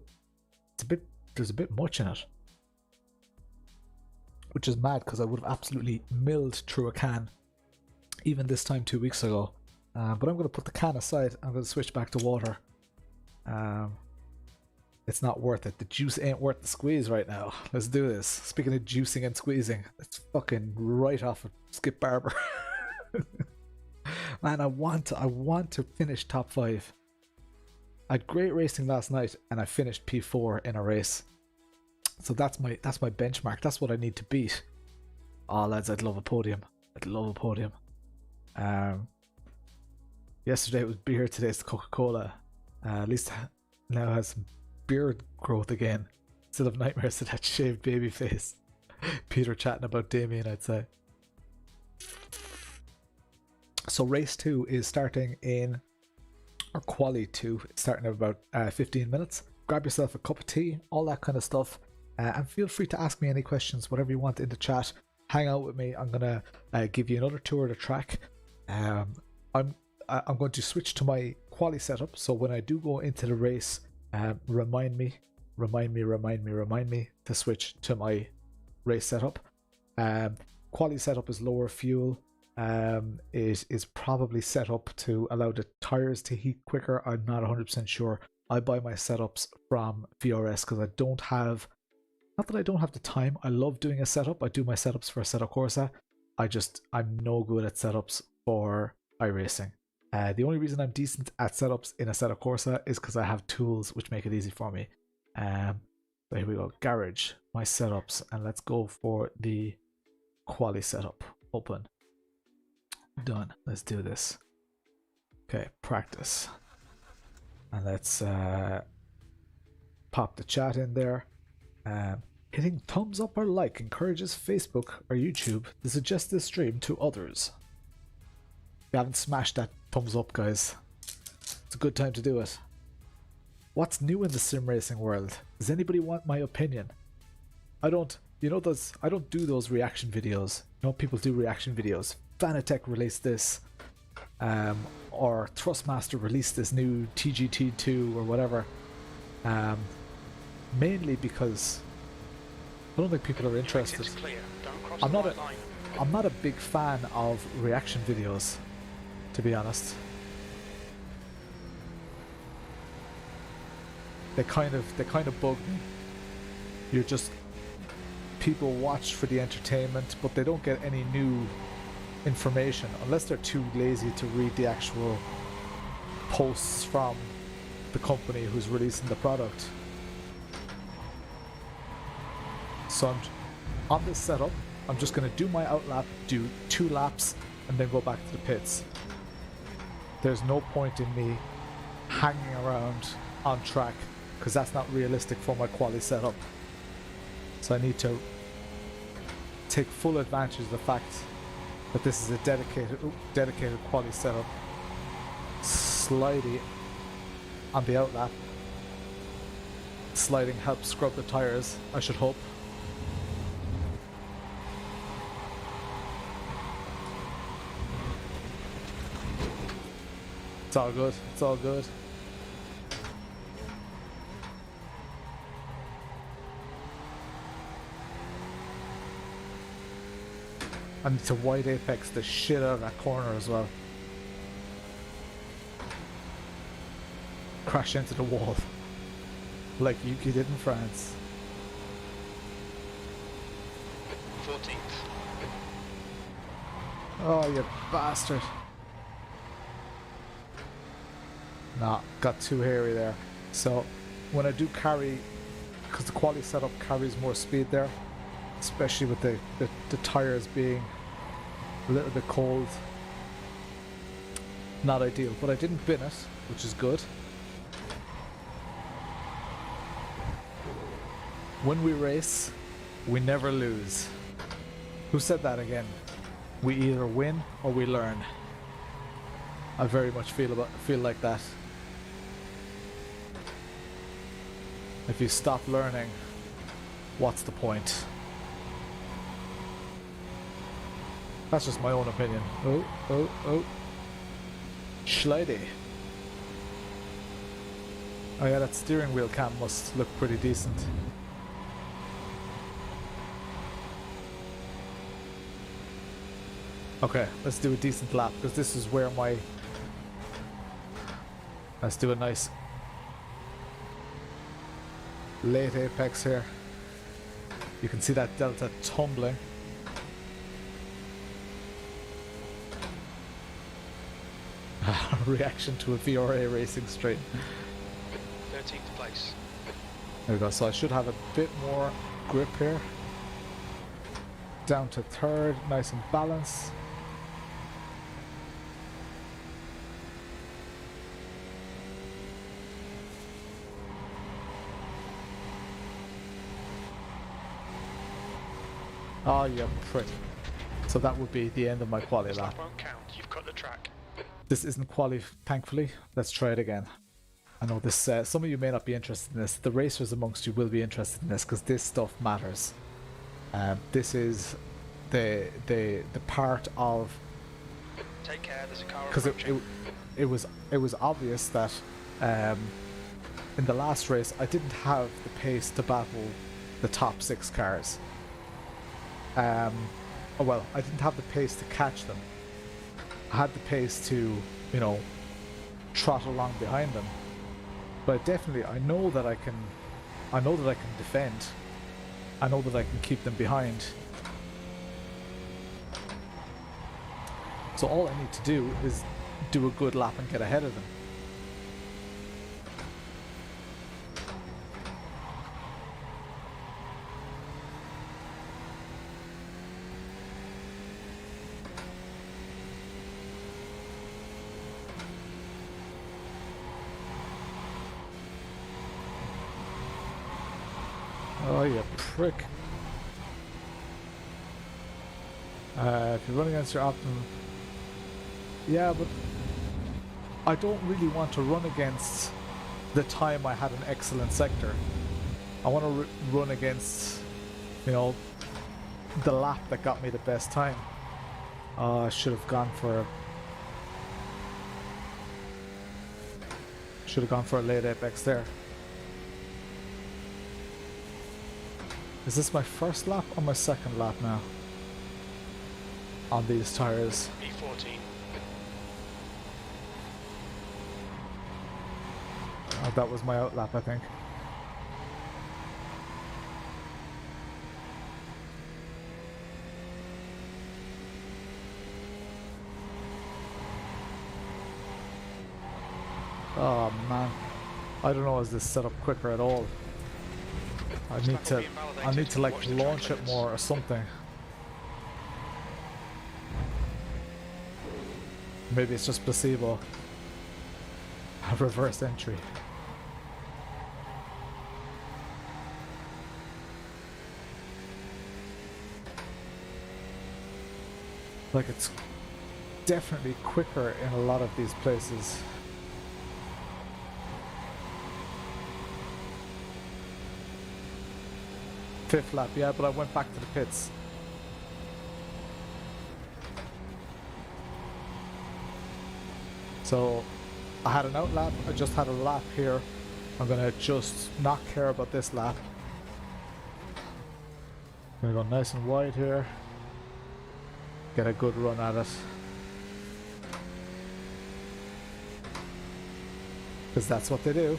A: there's a bit much in it, which is mad because I would have absolutely milled through a can even this time 2 weeks ago. But I'm going to put the can aside. I'm going to switch back to water. It's not worth it. The juice ain't worth the squeeze right now. Let's do this. Speaking of juicing and squeezing, it's fucking right off of Skip Barber. Man, I want to finish top 5. I had great racing last night and I finished P4 in a race. So that's my benchmark. That's what I need to beat. Oh lads, I'd love a podium. I'd love a podium. Yesterday it was beer, today's Coca-Cola. At least now has some beard growth again. Still have nightmares of that shaved baby face. Peter chatting about Damien, I'd say. So race 2 is starting in, or quali 2, it's starting in about 15 minutes. Grab yourself a cup of tea, all that kind of stuff. And feel free to ask me any questions, whatever you want in the chat. Hang out with me. I'm gonna give you another tour of the track. I'm going to switch to my quali setup, so when I do go into the race, remind me remind me to switch to my race setup. Quali setup is lower fuel. It is probably set up to allow the tires to heat quicker. I'm not 100% sure. I buy my setups from VRS because I don't have, not that I don't have the time. I love doing a setup. I do my setups for Assetto Corsa. I'm no good at setups for iRacing. The only reason I'm decent at setups in Assetto Corsa is because I have tools which make it easy for me. So here we go, garage, my setups, and let's go for the quali setup. Open. Done. Let's do this. Okay, practice. And let's pop the chat in there. Hitting thumbs up or like encourages Facebook or YouTube to suggest this stream to others. If you haven't smashed that thumbs up, guys, it's a good time to do it. What's new in the sim racing world? Does anybody want my opinion? I don't do those reaction videos. You know, people do reaction videos. Fanatec released this, or Thrustmaster released this new TGT2 or whatever. Mainly because I don't think people are interested. I'm not a big fan of reaction videos, to be honest. They kind of bug me. You're just, people watch for the entertainment, but they don't get any new information unless they're too lazy to read the actual posts from the company who's releasing the product. So on this setup, I'm just going to do my outlap, do 2 laps, and then go back to the pits. There's no point in me hanging around on track because that's not realistic for my quali setup. So I need to take full advantage of the fact that this is a dedicated quali setup. Slidey on the outlap. Sliding helps scrub the tires, I should hope. It's all good, it's all good. I need to wide apex the shit out of that corner as well. Crash into the wall. Like Yuki did in France.
D: 14th.
A: Oh, you bastard. Nah, got too hairy there. So, when I do carry, because the quality setup carries more speed there, especially with the tires being a little bit cold. Not ideal, but I didn't bin it, which is good. When we race, we never lose. Who said that again? We either win or we learn. I very much feel like that. If you stop learning, what's the point? That's just my own opinion. Oh. Schleidy. Oh yeah, that steering wheel cam must look pretty decent. Okay, let's do a decent lap, because this is where my... Let's do a nice late apex here. You can see that delta tumbling. Reaction to a VRA racing stream.
D: 13th place.
A: There we go, so I should have a bit more grip here. Down to 3rd, nice and balanced. Oh, you prick. So that would be the end of my quali lap.
D: That won't count, you've cut the track.
A: This isn't quali, thankfully. Let's try it again. I know this. Some of you may not be interested in this. The racers amongst you will be interested in this because this stuff matters. This is the part of.
D: Take care. There's a car
A: because it was obvious that in the last race, I didn't have the pace to battle the top 6 cars. Oh well, I didn't have the pace to catch them. I had the pace to, you know, trot along behind them. But definitely, I know that I can defend. I know that I can keep them behind. So all I need to do is do a good lap and get ahead of them. Oh, you prick. If you're running against your optimum... Yeah, but I don't really want to run against the time I had an excellent sector. I want to run against, you know, the lap that got me the best time. I should have gone for a late apex there. Is this my first lap or my second lap now? On these tires.
D: E14.
A: That was my outlap, I think. Oh man, I don't know, is this set up quicker at all? I need to like launch it more or something. Maybe it's just placebo. A reverse entry. Like, it's definitely quicker in a lot of these places. Fifth lap, yeah, but I went back to the pits. So I had an out lap, I just had a lap here. I'm gonna just not care about this lap. I'm gonna go nice and wide here. Get a good run at it. Because that's what they do.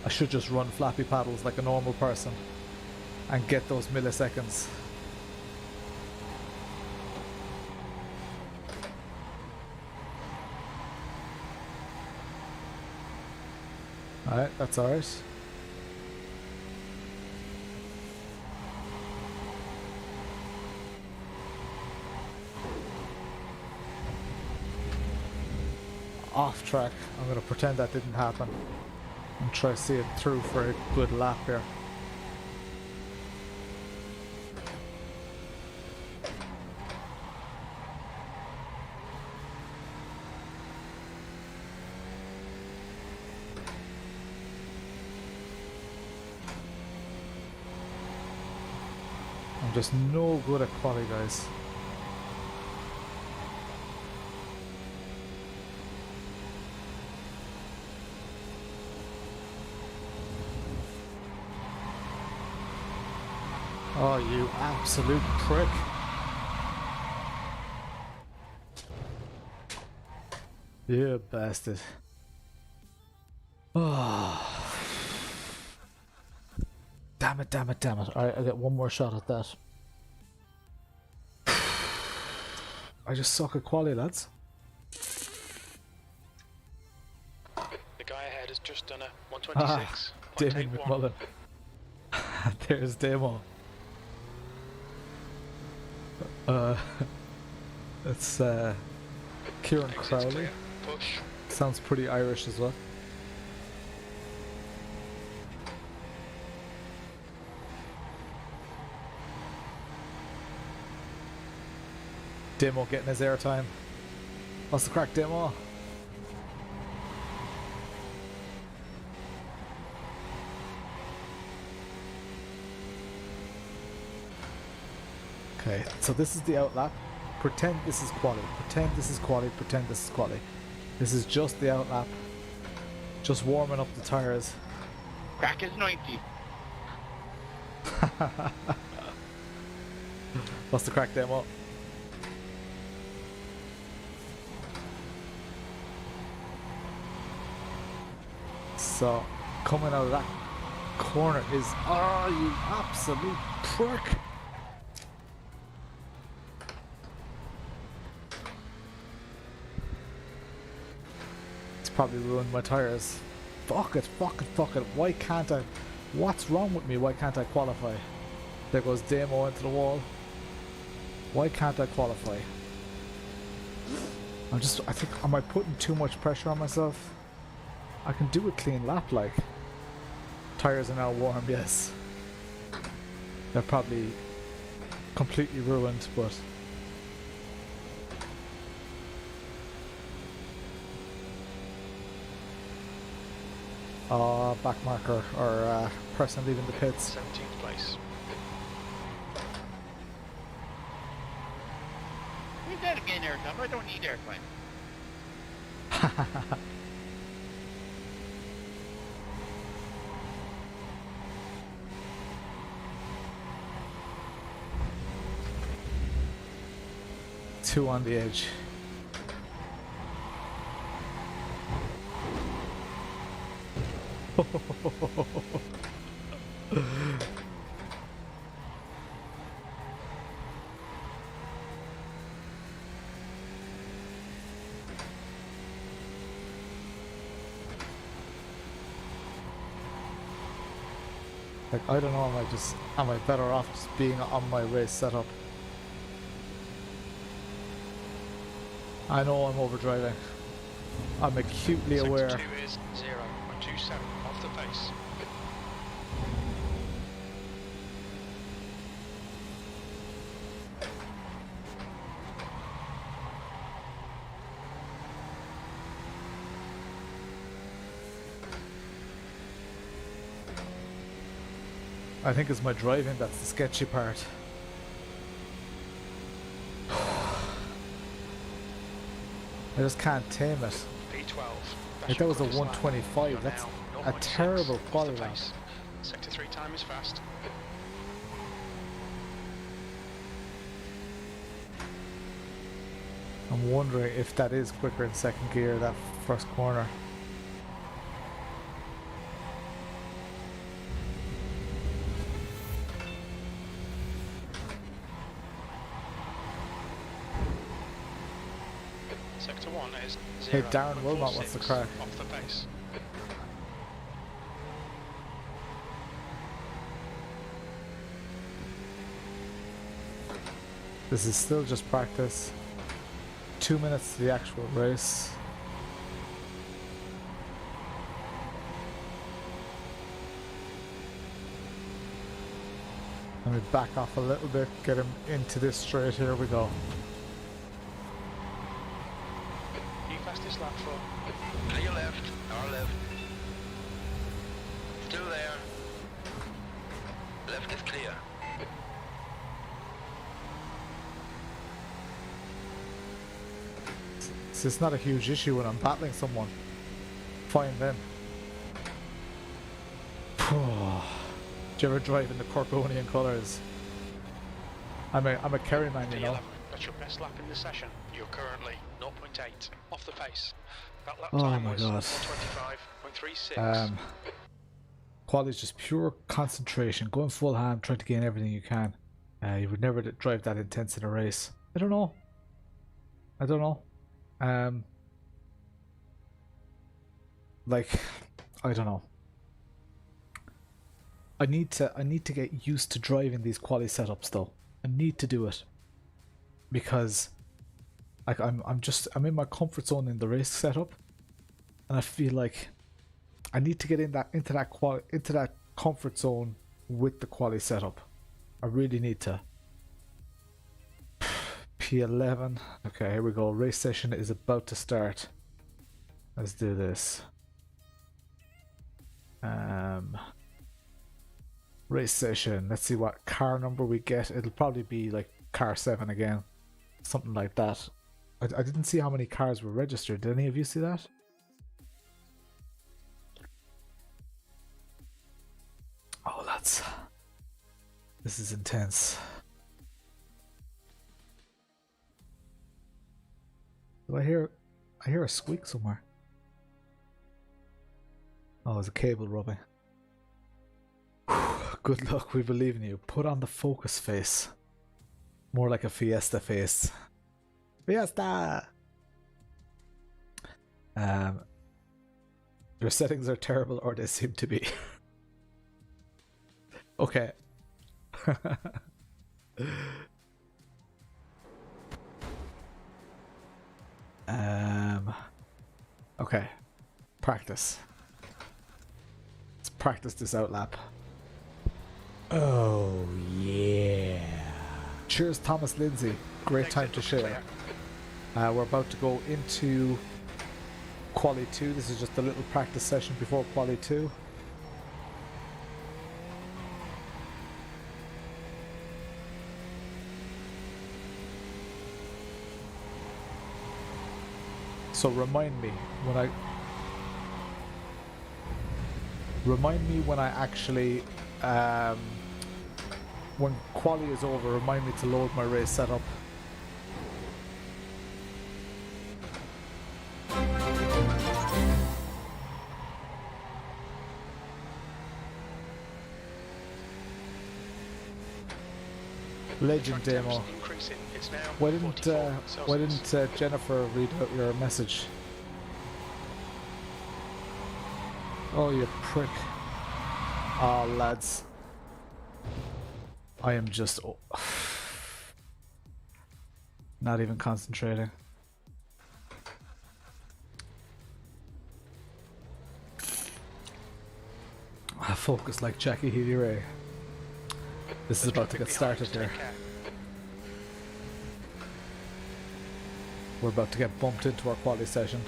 A: I should just run flappy paddles like a normal person and get those milliseconds. Alright, that's ours. Off track. I'm going to pretend that didn't happen and try to see it through for a good lap here. I'm just no good at quali, guys. Oh, you absolute prick. You bastard. Oh. Damn it, damn it, damn it. Alright, I get one more shot at that. I just suck at quality, lads.
D: The guy ahead has just done a 126.
A: Damien McMullen. There's Demo. It's Ciarán Crowley.
D: Push.
A: Sounds pretty Irish as well. Demo getting his airtime. What's the crack, Demo? Okay, so this is the outlap. Pretend this is quality. Pretend this is quality. Pretend this is quality. This is just the out lap. Just warming up the tires.
B: Crack is 90.
A: What's the crack demo? So, coming out of that corner is, oh, you absolute prick! It's probably ruined my tires. Fuck it, fuck it, fuck it. Why can't I? What's wrong with me? Why can't I qualify? There goes Demo into the wall. Why can't I qualify? I think, am I putting too much pressure on myself? I can do a clean lap, like. Tires are now warm, yes. They're probably completely ruined, but... back marker, or person leaving the pits.
D: 17th place.
B: Leave that again, airtime. I don't need airplane.
A: Two on the edge. Like, I don't know, am I better off just being on my race setup? I know I'm overdriving. I'm acutely aware.
D: Sector 2 is 0.27 off the pace.
A: I think it's my driving that's the sketchy part. I just can't tame it.
D: P12.
A: Like, that was a 125. That's a terrible quality lap.
D: Sector 3 time is fast.
A: I'm wondering if that is quicker in second gear, that first corner.
D: Sector 1 is 0.
A: Hey, Darren Wilmot, what's the crack?
D: Off the pace.
A: This is still just practice. 2 minutes to the actual race. Let me back off a little bit, get him into this straight. Here we go.
D: You fastest lap for.
F: Clear left, our left. Still there. Left is clear.
A: It's not a huge issue when I'm battling someone. Fine then. Do you ever drive in the Corkonian colours? I'm a Kerry man, you know.
D: P11. That's your best lap in the session. You're currently 0.8 off the pace. That lap
A: Oh
D: time
A: my
D: was
A: God.
D: 125.36.
A: Quality is just pure concentration. Going full ham, trying to gain everything you can. You would never drive that intense in a race. I don't know. Like, I don't know. I need to get used to driving these quality setups though. I need to do it because like I'm in my comfort zone in the race setup, and I feel like I need to get into that comfort zone with the quality setup. I really need to. P11. Okay, here we go. Race session is about to start. Let's do this. Race session. Let's see what car number we get. It'll probably be like car 7 again. Something like that. I didn't see how many cars were registered. Did any of you see that? Oh, lads. This is intense. Do I hear a squeak somewhere? Oh, there's a cable rubbing. Good luck, we believe in you. Put on the focus face. More like a Fiesta face. Fiesta! Your settings are terrible, or they seem to be. Okay. Okay. Practice. Let's practice this out lap. Oh yeah. Cheers, Thomas Lindsay. Great time to share. We're about to go into Quali 2. This is just a little practice session before Quali 2. So remind me when I actually when quali is over, remind me to load my race setup. Legend demo. Why didn't Jennifer read out your message? Oh, you prick. Oh, lads. I am just not even concentrating. I focus like Jackie Healy Ray. This is about to get started here. We're about to get bumped into our quality session.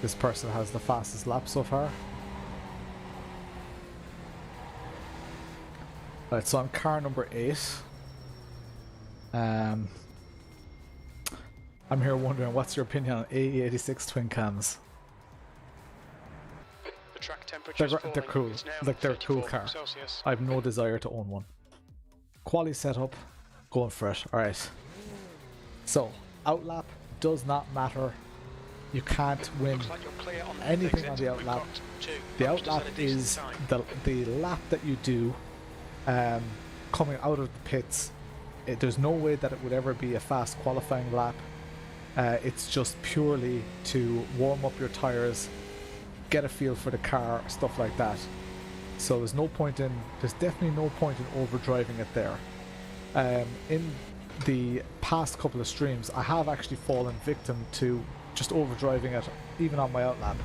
A: This person has the fastest lap so far. Right, so I'm car number 8. I'm here wondering, what's your opinion on AE86 twin cams?
D: The track temperature's
A: They're cool. Like, they're a cool car.
D: Celsius.
A: I have no desire to own one. Quali setup, going for it. Alright. So, outlap does not matter. You can't win anything on the outlap. The outlap is the lap that you do coming out of the pits. There's no way that it would ever be a fast qualifying lap. It's just purely to warm up your tires, get a feel for the car, stuff like that. So there's definitely no point in overdriving it there. In the past couple of streams, I have actually fallen victim to just overdriving it, even on my outlap.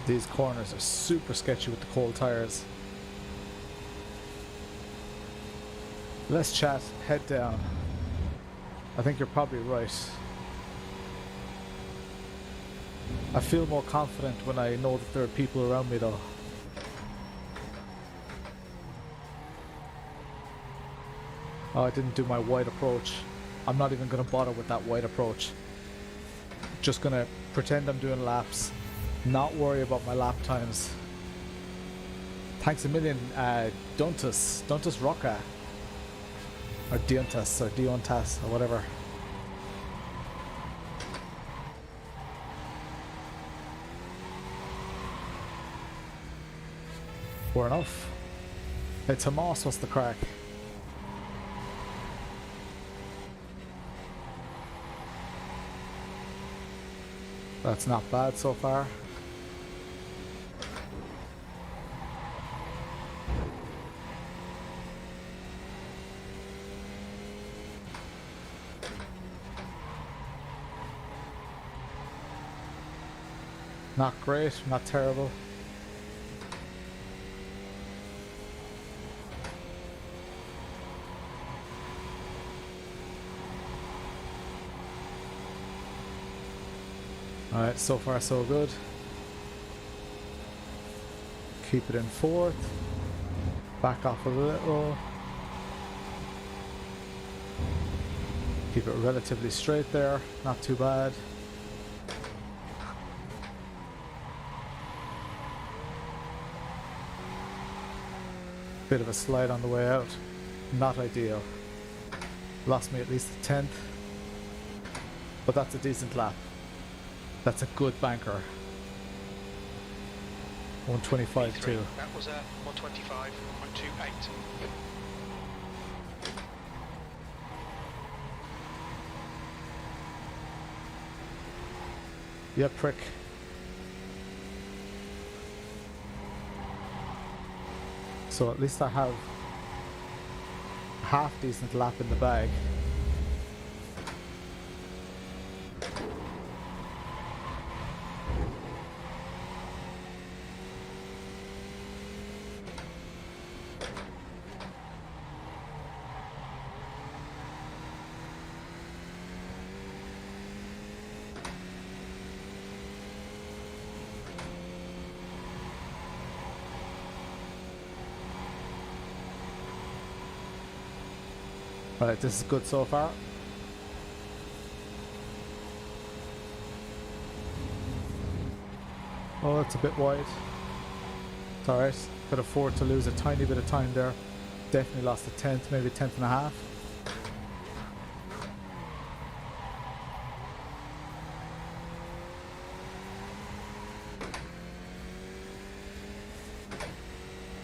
A: These corners are super sketchy with the cold tires. Less chat, head down. I think you're probably right. I feel more confident when I know that there are people around me though. Oh, I didn't do my wide approach. I'm not even going to bother with that wide approach. Just going to pretend I'm doing laps. Not worry about my lap times. Thanks a million, Dontus Rocka. Or Diontas, or whatever. We're enough. Hey Tomás, what's the crack? That's not bad so far. Not great, not terrible. Alright, so far so good. Keep it in fourth. Back off a little. Keep it relatively straight there, not too bad. Bit of a slide on the way out. Not ideal. Lost me at least a 10th. But that's a decent lap. That's a good banker. 125 too.
D: That was a 125.28.
A: Yeah, prick. So at least I have a half decent lap in the bag. Right, this is good so far. Oh, it's a bit wide. It's alright. Could afford to lose a tiny bit of time there. Definitely lost a 10th, maybe a 10th and a half.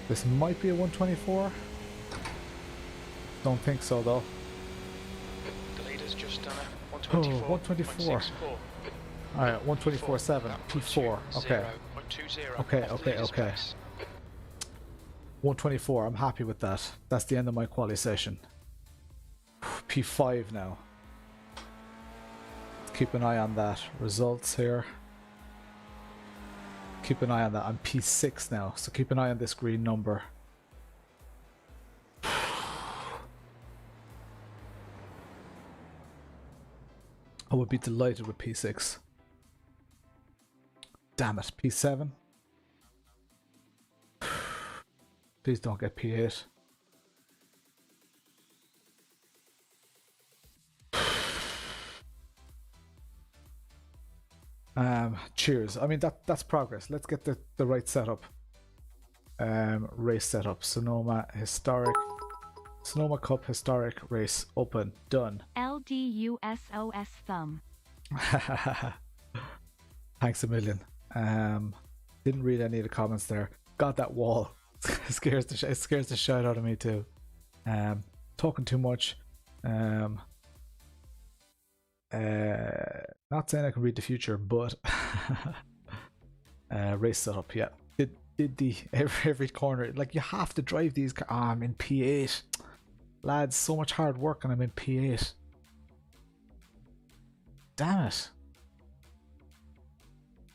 A: This might be a 124. Don't think so though.
D: The leader's just done a
A: 124. 124. Alright, 124.7. P4. Okay. Okay. 124. I'm happy with that. That's the end of my quali session. P5 now. Keep an eye on that. Results here. Keep an eye on that. I'm P6 now, so keep an eye on this green number. I would be delighted with P6. Damn it, P7. Please don't get P8. Cheers. I mean that's progress. Let's get the right setup. Race setup. Sonoma Cup Historic Race Open. Done.
E: LDUSOS thumb.
A: Thanks a million. Didn't read any of the comments there. Got that wall. It scares the shit out of me too. Talking too much. Not saying I can read the future, but race setup. Yeah. Did the every corner, like you have to drive these cars. Oh, I'm in P8. Lads, so much hard work and I'm in P8. Damn it.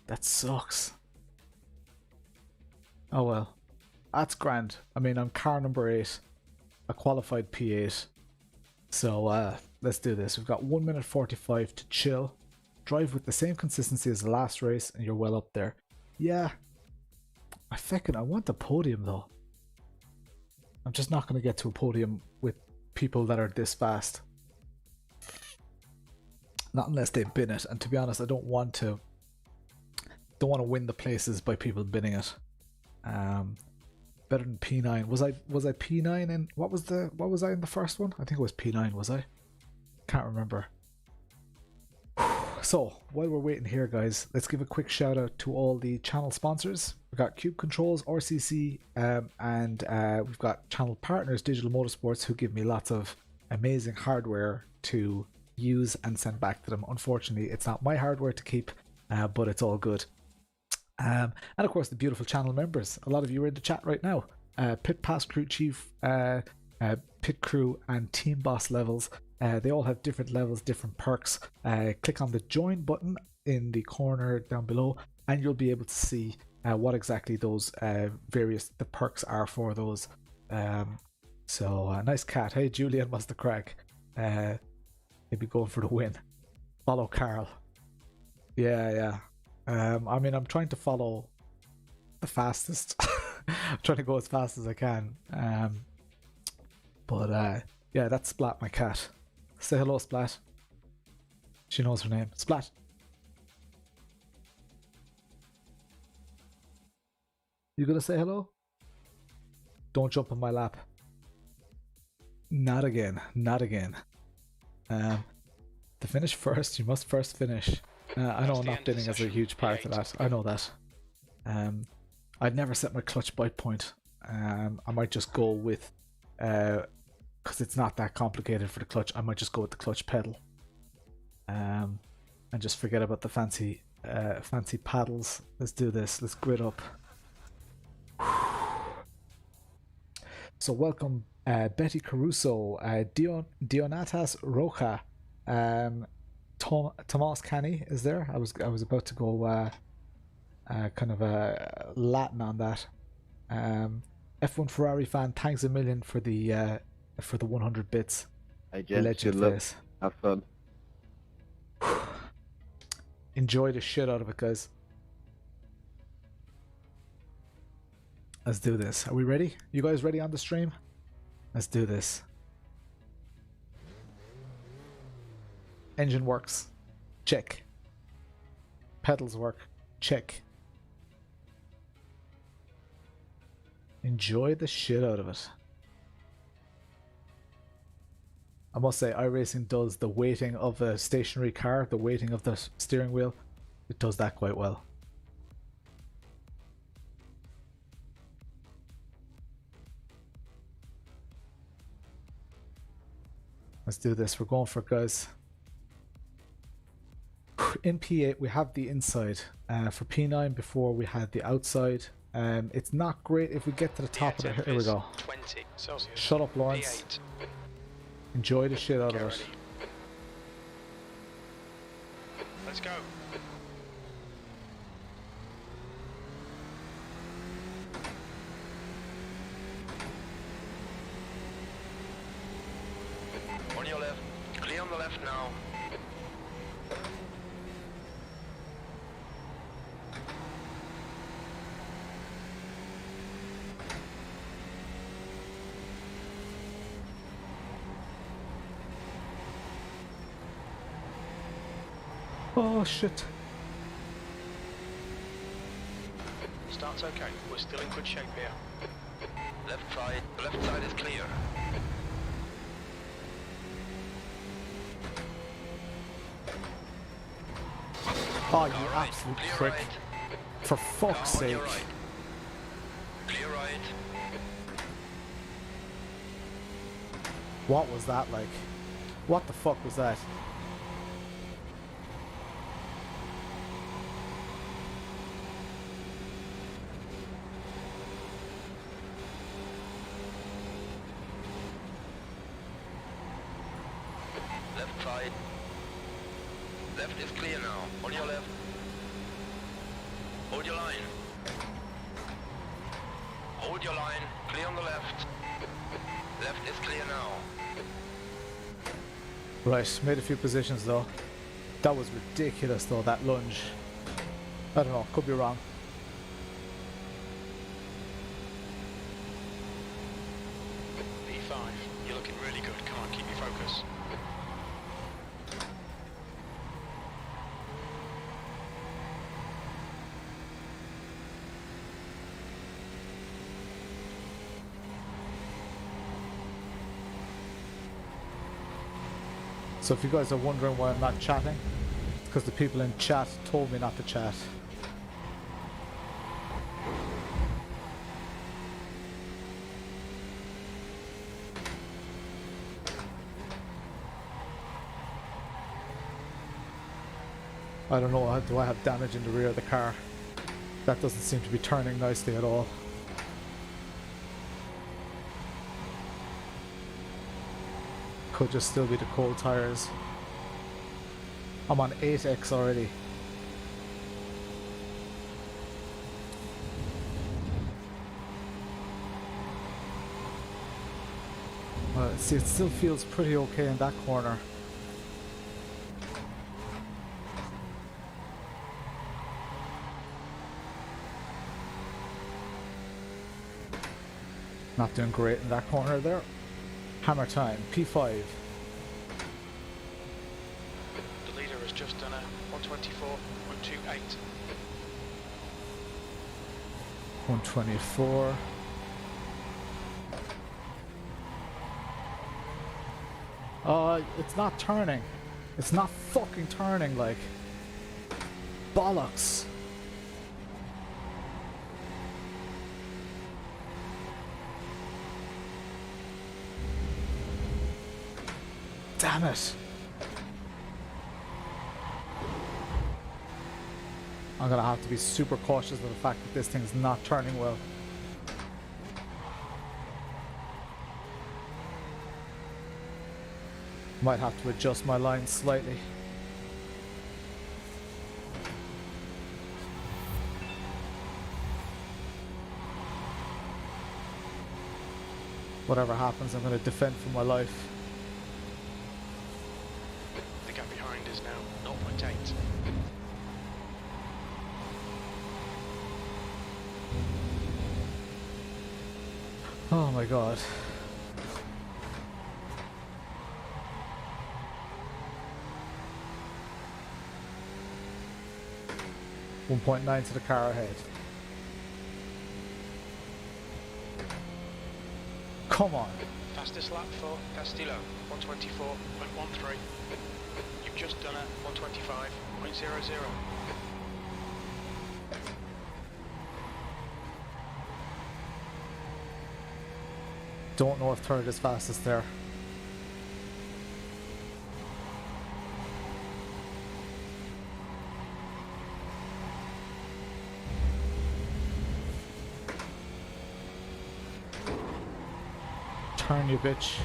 A: That sucks. Oh well. That's grand. I mean, I'm car number 8. I qualified P8. So let's do this. We've got 1 minute 45 to chill. Drive with the same consistency as the last race and you're well up there. Yeah. I want the podium though. I'm just not going to get to a podium with people that are this fast. Not unless they bin it. And to be honest, I don't want to win the places by people binning it. Better than P9. Was I P9 in what was I in the first one? I think it was P9, was I? Can't remember. So while we're waiting here, guys, let's give a quick shout out to all the channel sponsors. We've got Cube Controls, RCC, and we've got channel partners, Digital Motorsports, who give me lots of amazing hardware to use and send back to them. Unfortunately, it's not my hardware to keep, but it's all good. And of course, the beautiful channel members. A lot of you are in the chat right now. Pit Pass Crew Chief, Pit Crew, and Team Boss levels. They all have different levels, different perks. Click on the join button in the corner down below and you'll be able to see what exactly those the perks are for those. So nice cat. Hey Julian, what's the crack? Maybe going for the win. Follow Carl. Yeah. I mean, I'm trying to follow the fastest. I'm trying to go as fast as I can. But yeah, that's Splat, my cat. Say hello, Splat. She knows her name. Splat. You gonna say hello? Don't jump on my lap. Not again. Not again. To finish first, you must first finish. I know not bidding is a huge part of that. I know that. I'd never set my clutch bite point. I might just go with, because it's not that complicated for the clutch, I might just go with the clutch pedal. And just forget about the fancy paddles. Let's do this. Let's grid up. So welcome Betty Caruso, Dionatas Roja, Tomás Canny is there. I was about to go kind of Latin on that. F1 Ferrari fan, thanks a million for the 100 bits.
H: Again, good luck. Have fun.
A: Enjoy the shit out of it, guys. Let's do this. Are we ready? You guys ready on the stream? Let's do this. Engine works. Check. Pedals work. Check. Enjoy the shit out of it. I must say, iRacing does the weighting of a stationary car, the weighting of the steering wheel. It does that quite well. Let's do this. We're going for it, guys. In P8 we have the inside. For P9 before we had the outside. It's not great if we get to the top of it. Here we go.
D: 20 Celsius.
A: Shut up, Lawrence.
D: P8.
A: Enjoy the shit out of it.
D: Let's go.
F: On your left. Clear on the left now.
A: Oh shit.
D: Start's okay. We're still in good shape here.
F: Left side is clear.
A: Oh, you
F: All right.
A: absolute
F: Clear
A: prick.
F: right.
A: For fuck's
F: Now on
A: sake.
F: your right. Clear right.
A: What was that like? What the fuck was that?
F: Left side. Left is clear now. On your left. Hold your line. Hold your line. Clear on the left. Left is clear now.
A: Right, made a few positions though. That was ridiculous though, that lunge. I don't know, could be wrong.
D: P5. You're looking really good. Come on, keep your focus.
A: So if you guys are wondering why I'm not chatting, it's because the people in chat told me not to chat. I don't know, do I have damage in the rear of the car? That doesn't seem to be turning nicely at all. Could just still be the cold tires. I'm on 8x already. See, it still feels pretty okay in that corner. Not doing great in that corner there. Hammer time, P5.
D: The leader has just done a 124.28.
A: 124. It's not turning. It's not fucking turning, like. Bollocks. Damn it. I'm gonna have to be super cautious of the fact that this thing's not turning well. Might have to adjust my line slightly. Whatever happens, I'm gonna defend for my life.
D: The gap behind is now 0.8.
A: Oh my god. .9 to the car ahead. Come on.
D: Fastest lap for Castillo, 124.13. You've just done a 125.00.
A: Don't know if third is fastest there. Turn, you bitch.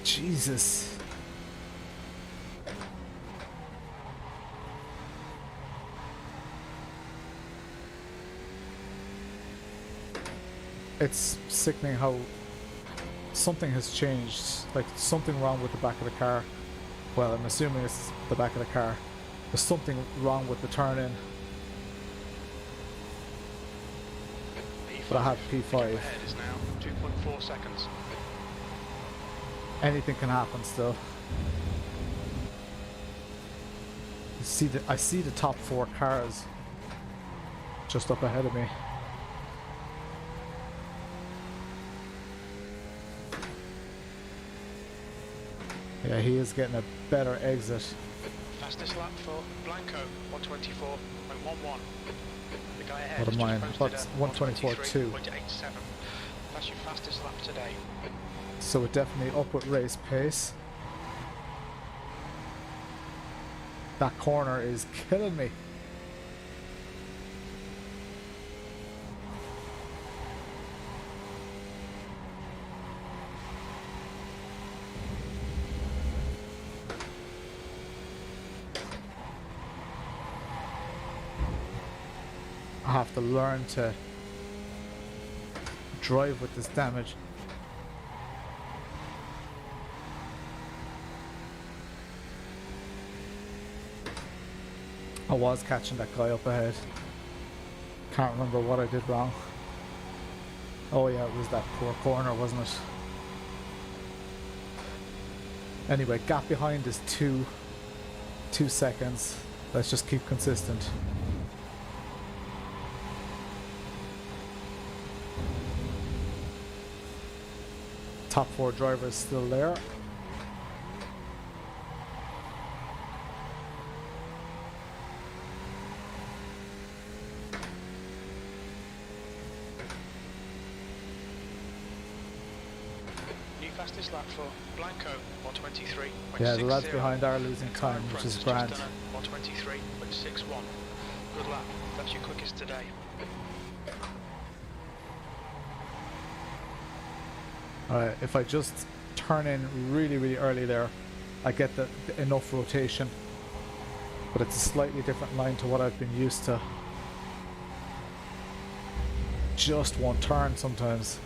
A: Jesus. It's sickening how something has changed. Like, something wrong with the back of the car. Well, I'm assuming it's the back of the car. There's something wrong with the turn-in. But I have P5.
D: Ahead is now 2.4 seconds.
A: Anything can happen still. I see the top 4 cars just up ahead of me. Yeah, he is getting a better exit.
D: Fastest lap for Blanco, 124.11. The guy ahead
A: What am I in?
D: What's
A: 124.2.
D: 123.87. That's your fastest lap today.
A: So we're definitely up with race pace. That corner is killing me. I have to learn to drive with this damage. I was catching that guy up ahead. Can't remember what I did wrong. Oh yeah, it was that poor corner, wasn't it? Anyway, gap behind is 2 seconds. Let's just keep consistent. Top 4 drivers still there.
D: New fastest lap for Blanco, 123.60.
A: Yeah, the lads behind are losing time, which is grand.
D: 123.61. Good lap. That's your quickest today.
A: Alright, if I just turn in really, really early there, I get enough rotation. But it's a slightly different line to what I've been used to. Just one turn sometimes.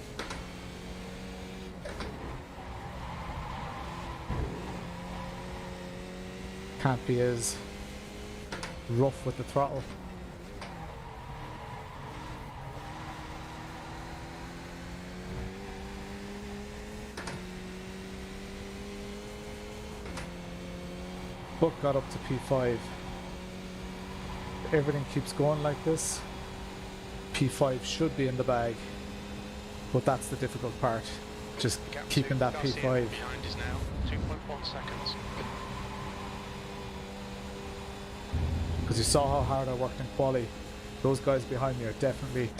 A: Can't be as rough with the throttle. Buck got up to P5. If everything keeps going like this, P5 should be in the bag, but that's the difficult part, just
D: Gap
A: keeping
D: two,
A: that
D: Garcia
A: P5.
D: behind is now 2.1 seconds.
A: Because you saw how hard I worked in quali. Those guys behind me are definitely,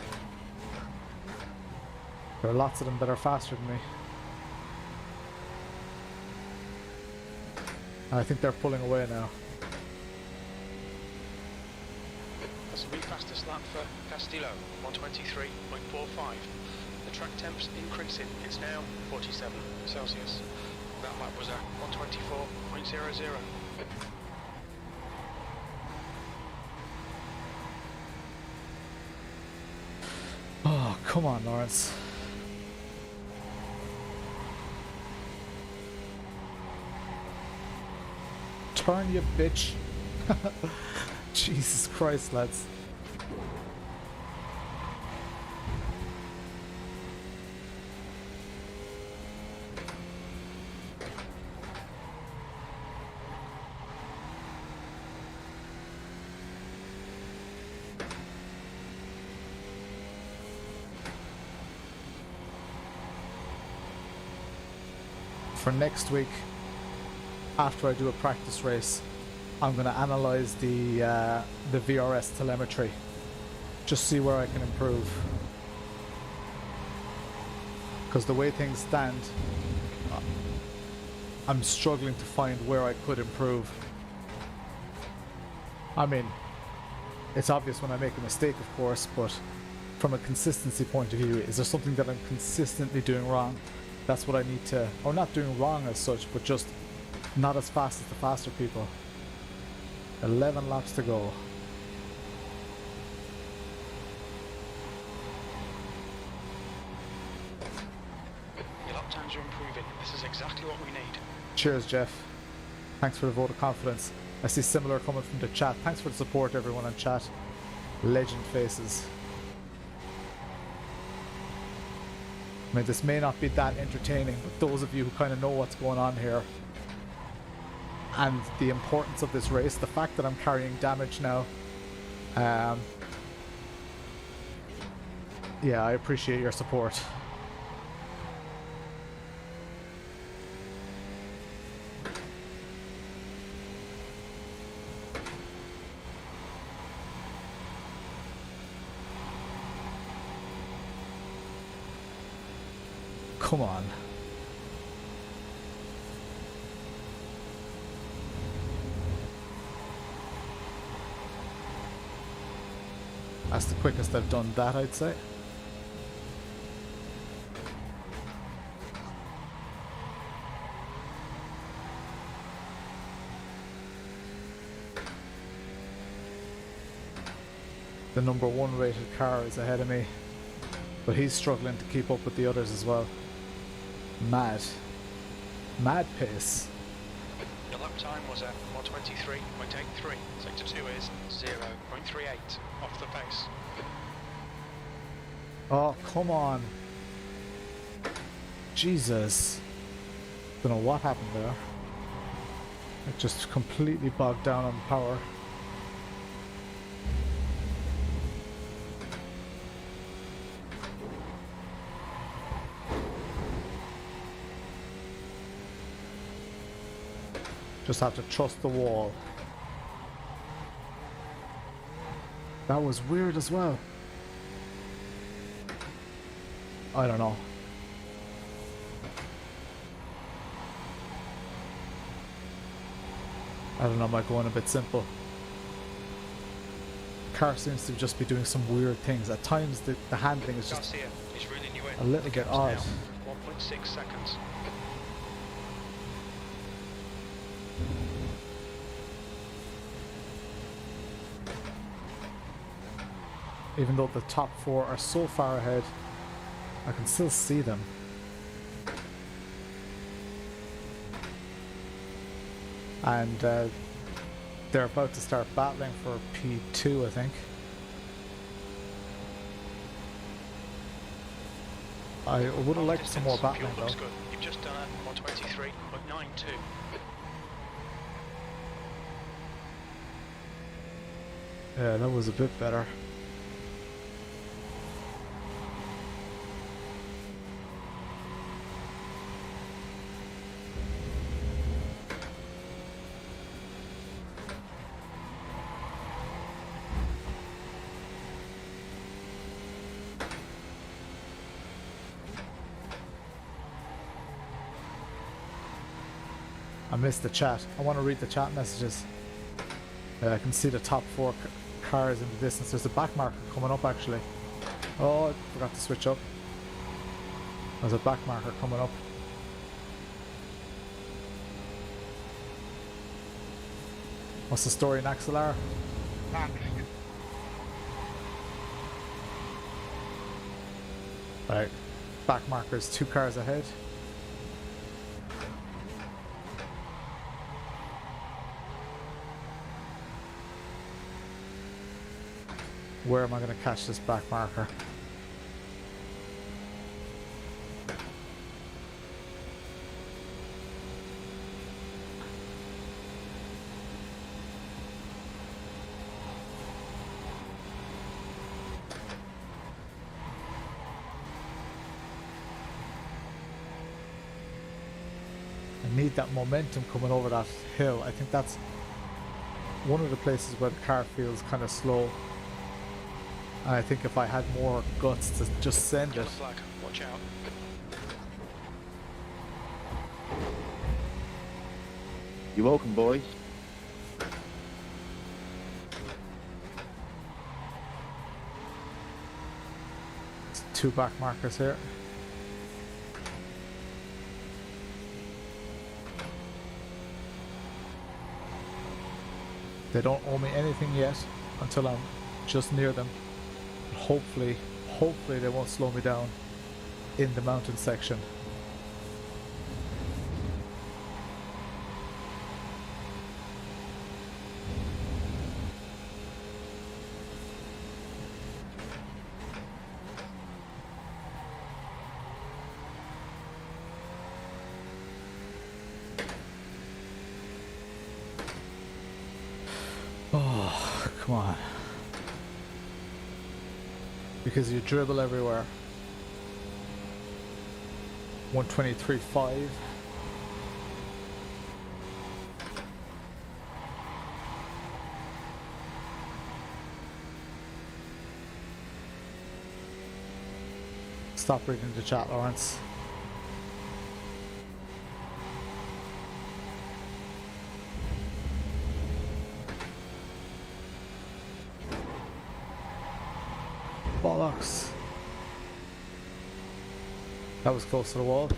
A: there are lots of them that are faster than me. And I think they're pulling away now.
D: That's the fastest lap for Castillo, 123.45. The track temp's increasing, it's now 47 Celsius. That lap was at 124.00.
A: Oh, come on, Lawrence. Turn, you bitch. Jesus Christ, lads. For next week, after I do a practice race, I'm going to analyze the VRS telemetry, just see where I can improve. Because the way things stand, I'm struggling to find where I could improve. I mean, it's obvious when I make a mistake, of course, but from a consistency point of view, is there something that I'm consistently doing wrong? That's what I need to, or not doing wrong as such, but just not as fast as the faster people. 11 laps to go.
D: Your lap times are improving. This is exactly what we need.
A: Cheers, Jeff. Thanks for the vote of confidence. I see similar coming from the chat. Thanks for the support, everyone in chat. Legend faces. I mean, this may not be that entertaining, but those of you who kind of know what's going on here and the importance of this race, the fact that I'm carrying damage now, yeah, I appreciate your support. Come on. That's the quickest I've done that, I'd say. The number 1 rated car is ahead of me, but he's struggling to keep up with the others as well. Mad pace.
D: Your lap time was at 123.83. Sector 2 is 0.38 off the pace.
A: Oh, come on. Jesus. Don't know what happened there. It just completely bogged down on power. Just have to trust the wall. That was weird as well. I don't know. I don't know, am I going a bit simple? The car seems to just be doing some weird things. At times the handling is just
D: Garcia is reeling you in.
A: a little bit odd.
D: 1.6 seconds.
A: Even though the top 4 are so far ahead, I can still see them. And They're about to start battling for P2, I think. I would have liked some more battling though.
D: Good. You've just done a 123.92.
A: Yeah, that was a bit better. I missed the chat. I want to read the chat messages. I can see the top 4 cars in the distance. There's a back marker coming up actually. Oh, I forgot to switch up. There's a back marker coming up. What's the story, Naxalar? Right, back markers 2 cars ahead. Where am I going to catch this back marker? I need that momentum coming over that hill. I think that's one of the places where the car feels kind of slow. And I think if I had more guts to just send it.
D: Yellow flag, watch out.
H: You're welcome, boys.
A: It's 2 back markers here. They don't owe me anything yet until I'm just near them. Hopefully they won't slow me down in the mountain section. Oh, come on. Because you dribble everywhere. 123.5. Stop reading the chat, Lawrence. Bollocks. That was close to the wall.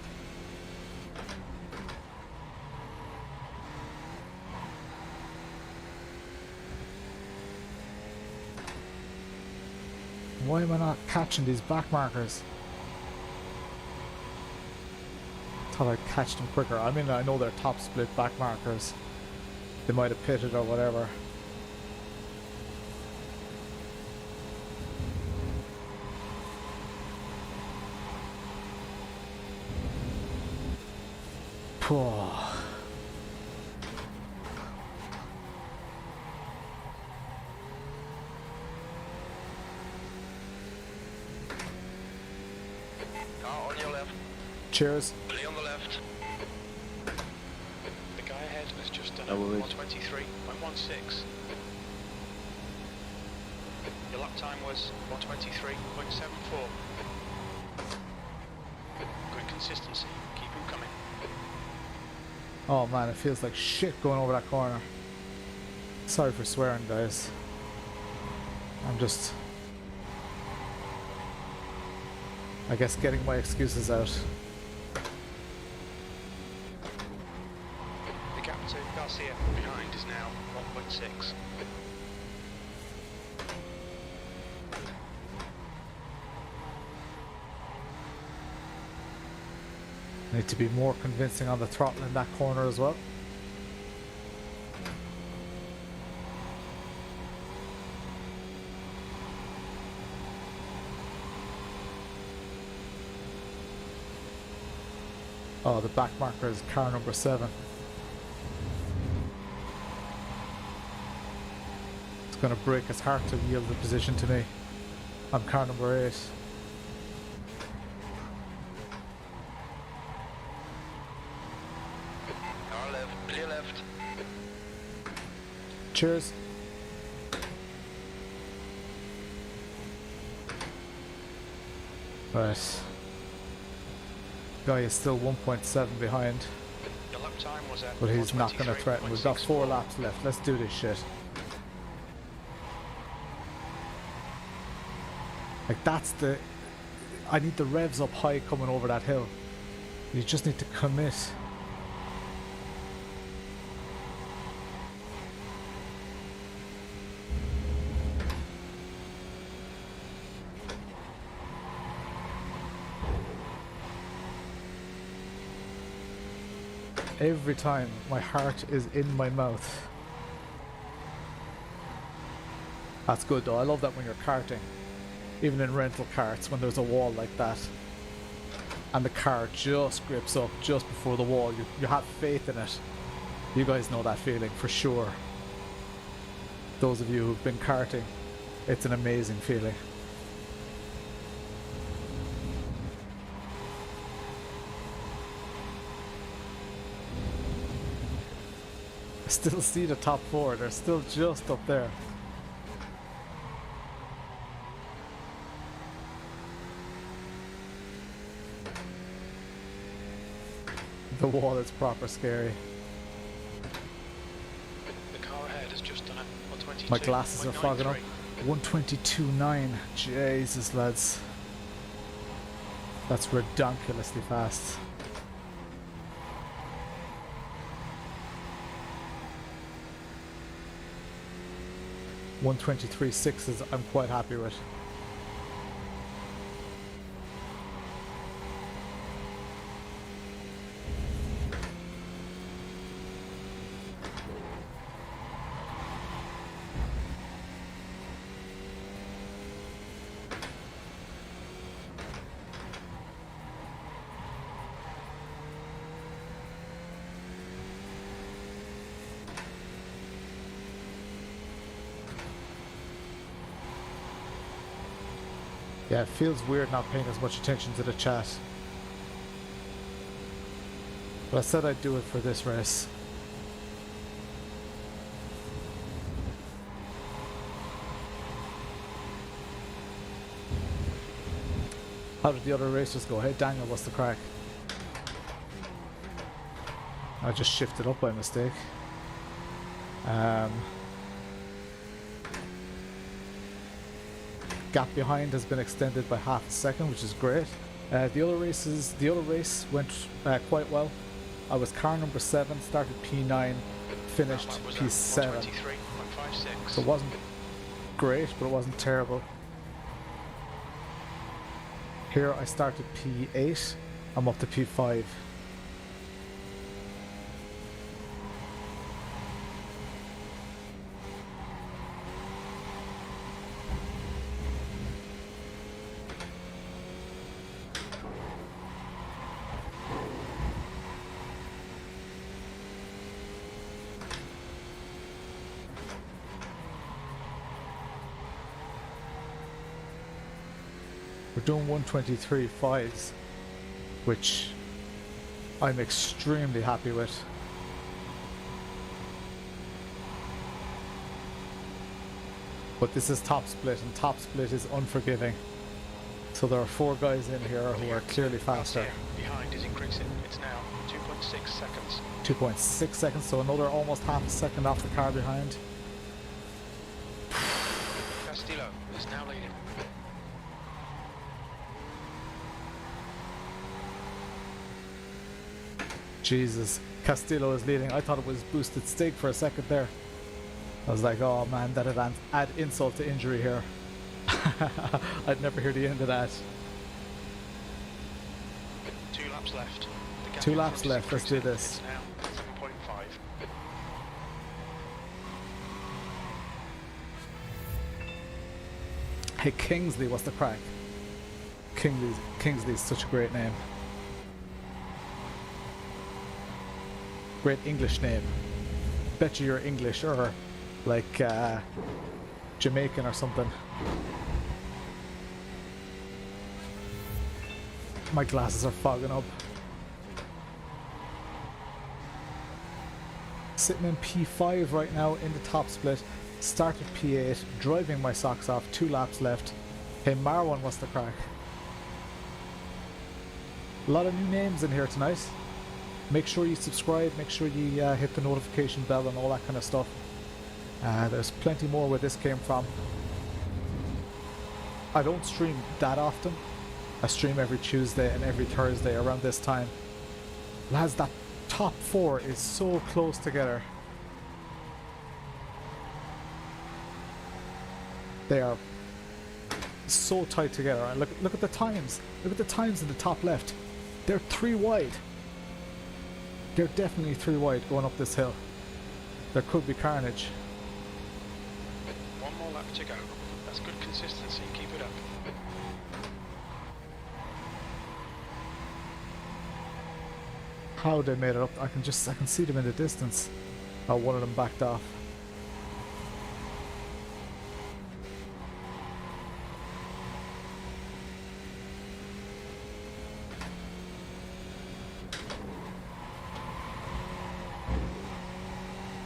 A: Why am I not catching these back markers? Thought I'd catch them quicker. I mean, I know they're top split back markers. They might have pitted or whatever. Oh.
F: Car on your left.
A: Cheers.
F: Flea on the left.
D: The guy ahead has just done a
H: Oh, well,
D: 123.16. Your lap time was 123.74. Good consistency. Keep him coming.
A: Oh man, it feels like shit going over that corner. Sorry for swearing, guys. I'm just, I guess, getting my excuses out.
D: The gap to Garcia behind is now 1.6.
A: Need to be more convincing on the throttle in that corner as well. Oh, the back marker is car number 7. It's going to break his heart to yield the position to me. I'm car number 8.
F: Car left, clear left.
A: Cheers. Right. Guy is still 1.7 behind,
D: Your lap time was at
A: but he's not going to threaten. We've got 4 laps left. Let's do this shit. Like, that's the... I need the revs up high coming over that hill. You just need to commit. Every time my heart is in my mouth. That's good though. I love that when you're karting. Even in rental karts, when there's a wall like that and the car just grips up just before the wall, you have faith in it. You guys know that feeling for sure. Those of you who've been karting, it's an amazing feeling. I still see the top 4, they're still just up there. The wall is proper scary.
D: The car ahead has just done it. 122.
A: My glasses are fogging up. 122.9. Jesus, lads. That's ridiculously fast. .123.6 I'm quite happy with. Yeah, it feels weird not paying as much attention to the chat. But I said I'd do it for this race. How did the other racers go? Hey Daniel, what's the crack? I just shifted up by mistake. Gap behind has been extended by half a second, which is great. The other race went quite well. I was car number 7, started P9, finished P7. So it wasn't great, but it wasn't terrible. Here I started P8, I'm up to P5. We're doing 123.5s, which I'm extremely happy with. But this is top split, and top split is unforgiving. So there are 4 guys in here who are clearly faster.
D: Behind is increasing. It's now 2.6 seconds.
A: 2.6 seconds, so another almost half a second off the car behind.
D: Castillo is now leading.
A: Jesus, Castillo is leading. I thought it was boosted Stig for a second there. I was like, oh man, that'd add insult to injury here. I'd never hear the end of that.
D: 2 laps left.
A: 2 laps left, let's do this.
D: It's now 7.5.
A: Hey Kingsley, what's the crack? Kingsley's such a great name. Great English name. Bet you you're English or like Jamaican or something. My glasses are fogging up. Sitting in P5 right now in the top split. Started P8, driving my socks off, 2 laps left. Hey Marwan, what's the crack? A lot of new names in here tonight. Make sure you subscribe, make sure you hit the notification bell and all that kind of stuff. There's plenty more where this came from. I don't stream that often. I stream every Tuesday and every Thursday around this time. Lads, that top 4 is so close together. They are so tight together. And look at the times. Look at the times in the top left. They're 3 wide. They're definitely 3 wide going up this hill. There could be carnage.
D: 1 more lap to go. That's good consistency. Keep it up.
A: How they made it up? I can see them in the distance. Oh, one of them backed off.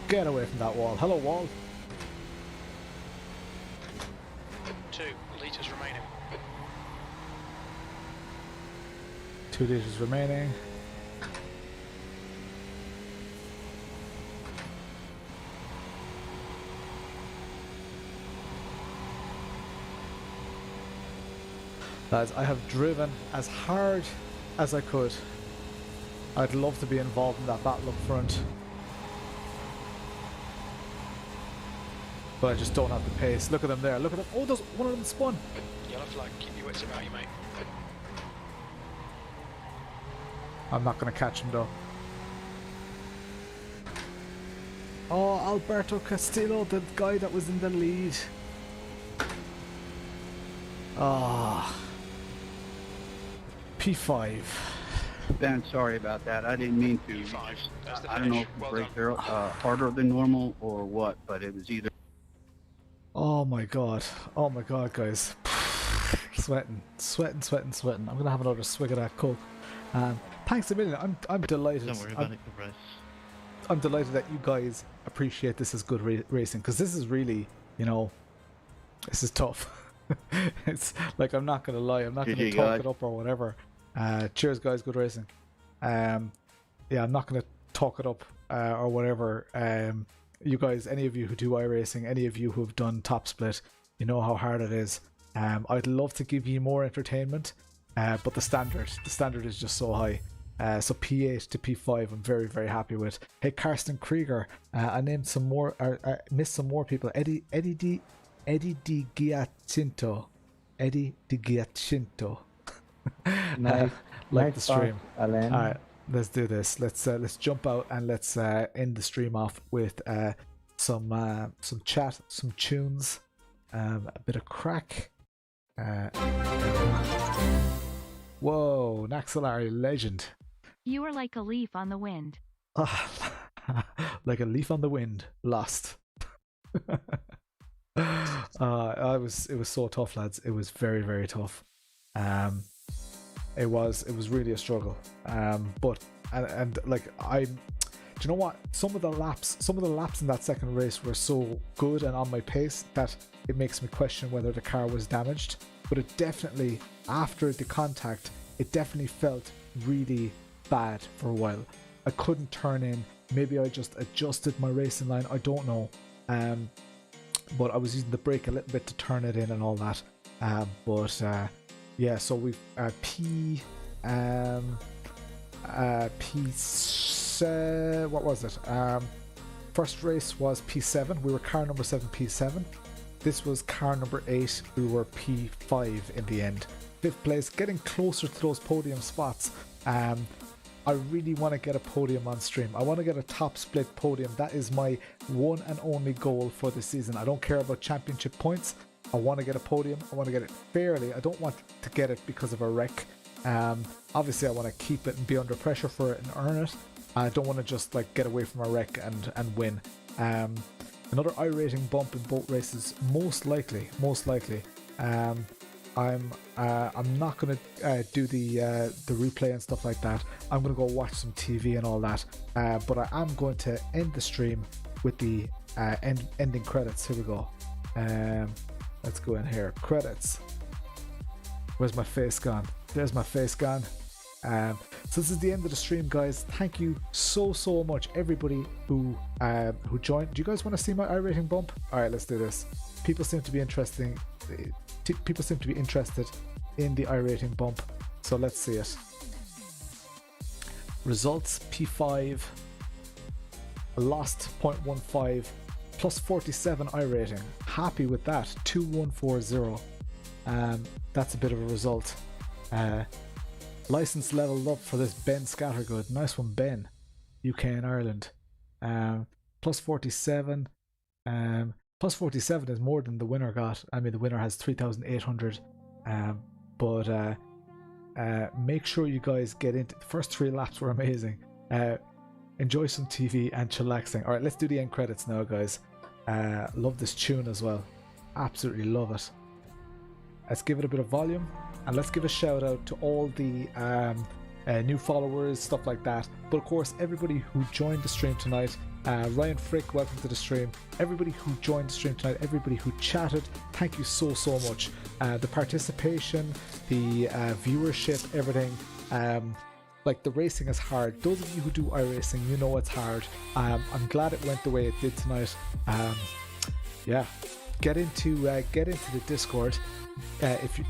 A: Get away from that wall. Hello, wall.
D: 2 litres remaining.
A: 2 litres remaining. Lads, I have driven as hard as I could. I'd love to be involved in that battle up front. But I just don't have the pace. Look at them there. Look at them. Oh, there's one of them spun.
D: Yellow flag. Keep your wits about you, mate.
A: I'm not going to catch him though. Oh, Alberto Castillo, the guy that was in the lead. Ah. P5.
I: Ben, sorry about that. I didn't mean to.
D: P5. That's the
I: I don't know
D: finish.
I: if the
D: Well
I: brakes
D: done.
I: are harder than normal or what, but it was either.
A: Oh my god. Oh my god, guys. Sweating. I'm going to have another swig of that Coke. Thanks a million. I'm delighted.
H: Don't worry about it, Bryce.
A: I'm delighted that you guys appreciate this as good racing, because this is really, you know, this is tough. It's like, I'm not gonna lie, I'm not gonna
H: GG,
A: talk
H: guys.
A: it up or whatever. Cheers, guys, good racing. Yeah, I'm not gonna talk it up or whatever. You guys, any of you who do iRacing, any of you who have done top split, you know how hard it is. I'd love to give you more entertainment, but the standard is just so high. So P8 to P5 I'm very, very happy with. Hey, Karsten Krieger, I named some more, I missed some more people. Eddie Di Giacinto.
C: Nice.
A: Like
C: Nice
A: the stream.
C: start, Alan.
A: Alright, let's do this. Let's jump out and let's end the stream off with some chat, some tunes, a bit of crack. Whoa, Naxalar, legend.
E: You are like a leaf on the wind.
A: Like a leaf on the wind, lost. It was so tough, lads. It was very, very tough. It was really a struggle. But like, do you know what? Some of the laps in that second race were so good and on my pace that it makes me question whether the car was damaged. But it definitely, after the contact, it definitely felt really bad for a while. I couldn't turn in. Maybe I just adjusted my racing line. I don't know. But I was using the brake a little bit to turn it in and all that. Yeah, so we've what was it? First race was P7. We were car number 7, P7. This was car number 8. We were P5 in the end. 5th place, getting closer to those podium spots. I really want to get a podium on stream. I want to get a top split podium. That is my one and only goal for the season. I don't care about championship points. I want to get a podium. I want to get it fairly. I don't want to get it because of a wreck. Obviously, I want to keep it and be under pressure for it and earn it. I don't want to just like get away from a wreck and win. Another iRating bump in boat races, most likely. I'm not gonna do the replay and stuff like that. I'm gonna go watch some TV and all that. But I am going to end the stream with the ending credits. Here we go. Let's go in here. Credits. Where's my face gone? There's my face gone. So this is the end of the stream, guys. Thank you so much, everybody who joined. Do you guys want to see my iRating bump? All right, let's do this. People seem to be interested in the iRating bump, so let's see it. Results: P5, lost 0.15, plus 47 iRating. Happy with that. 2140. That's a bit of a result. License leveled up for this Ben Scattergood. Nice one, Ben. UK and Ireland. Plus 47. Plus 47 is more than the winner got. I mean, the winner has 3,800. But make sure you guys get into the first 3 laps were amazing. Enjoy some TV and chillaxing. All right, let's do the end credits now, guys. Love this tune as well. Absolutely love it. Let's give it a bit of volume, and let's give a shout out to all the new followers, stuff like that. But of course, everybody who joined the stream tonight. Ryan Frick, welcome to the stream. Everybody who joined the stream tonight, everybody who chatted, thank you so much. The participation, the viewership, everything. Like, the racing is hard. Those of you who do iRacing, you know it's hard. I'm glad it went the way it did tonight. Yeah, get into the Discord. If you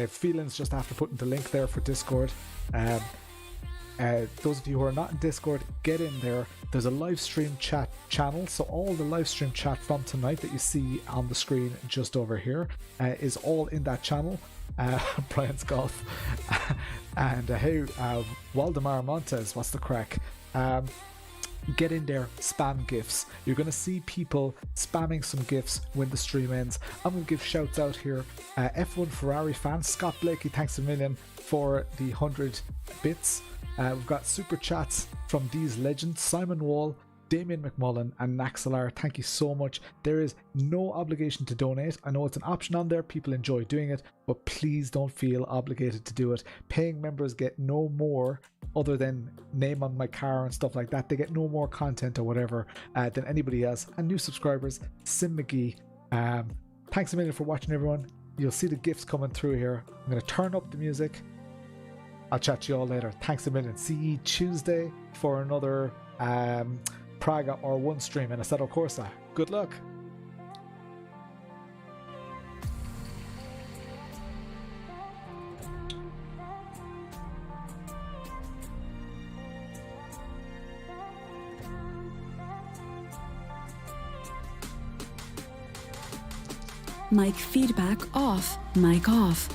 A: feelings just after putting the link there for Discord. Those of you who are not in Discord, get in there. There's a live stream chat channel, so all the live stream chat from tonight that you see on the screen just over here is all in that channel. Brian's Golf. And hey, Waldemar Montes, what's the crack? Get in there, spam gifts. You're going to see people spamming some gifts when the stream ends. I'm going to give shouts out here. F1 Ferrari fan, Scott Blakey, thanks a million for the 100 bits. We've got super chats from these legends: Simon Wall, Damien McMullen, and Naxalar. Thank you so much. There is no obligation to donate. I know it's an option on there. People enjoy doing it, but please don't feel obligated to do it. Paying members get no more other than name on my car and stuff like that. They get no more content or whatever than anybody else. And new subscribers, Sim McGee. Thanks a million for watching, everyone. You'll see the gifts coming through here. I'm going to turn up the music. I'll chat to you all later. Thanks a million. See you Tuesday for another Praga R1 stream in Assetto Corsa. Good luck.
J: Mic feedback off. Mic off.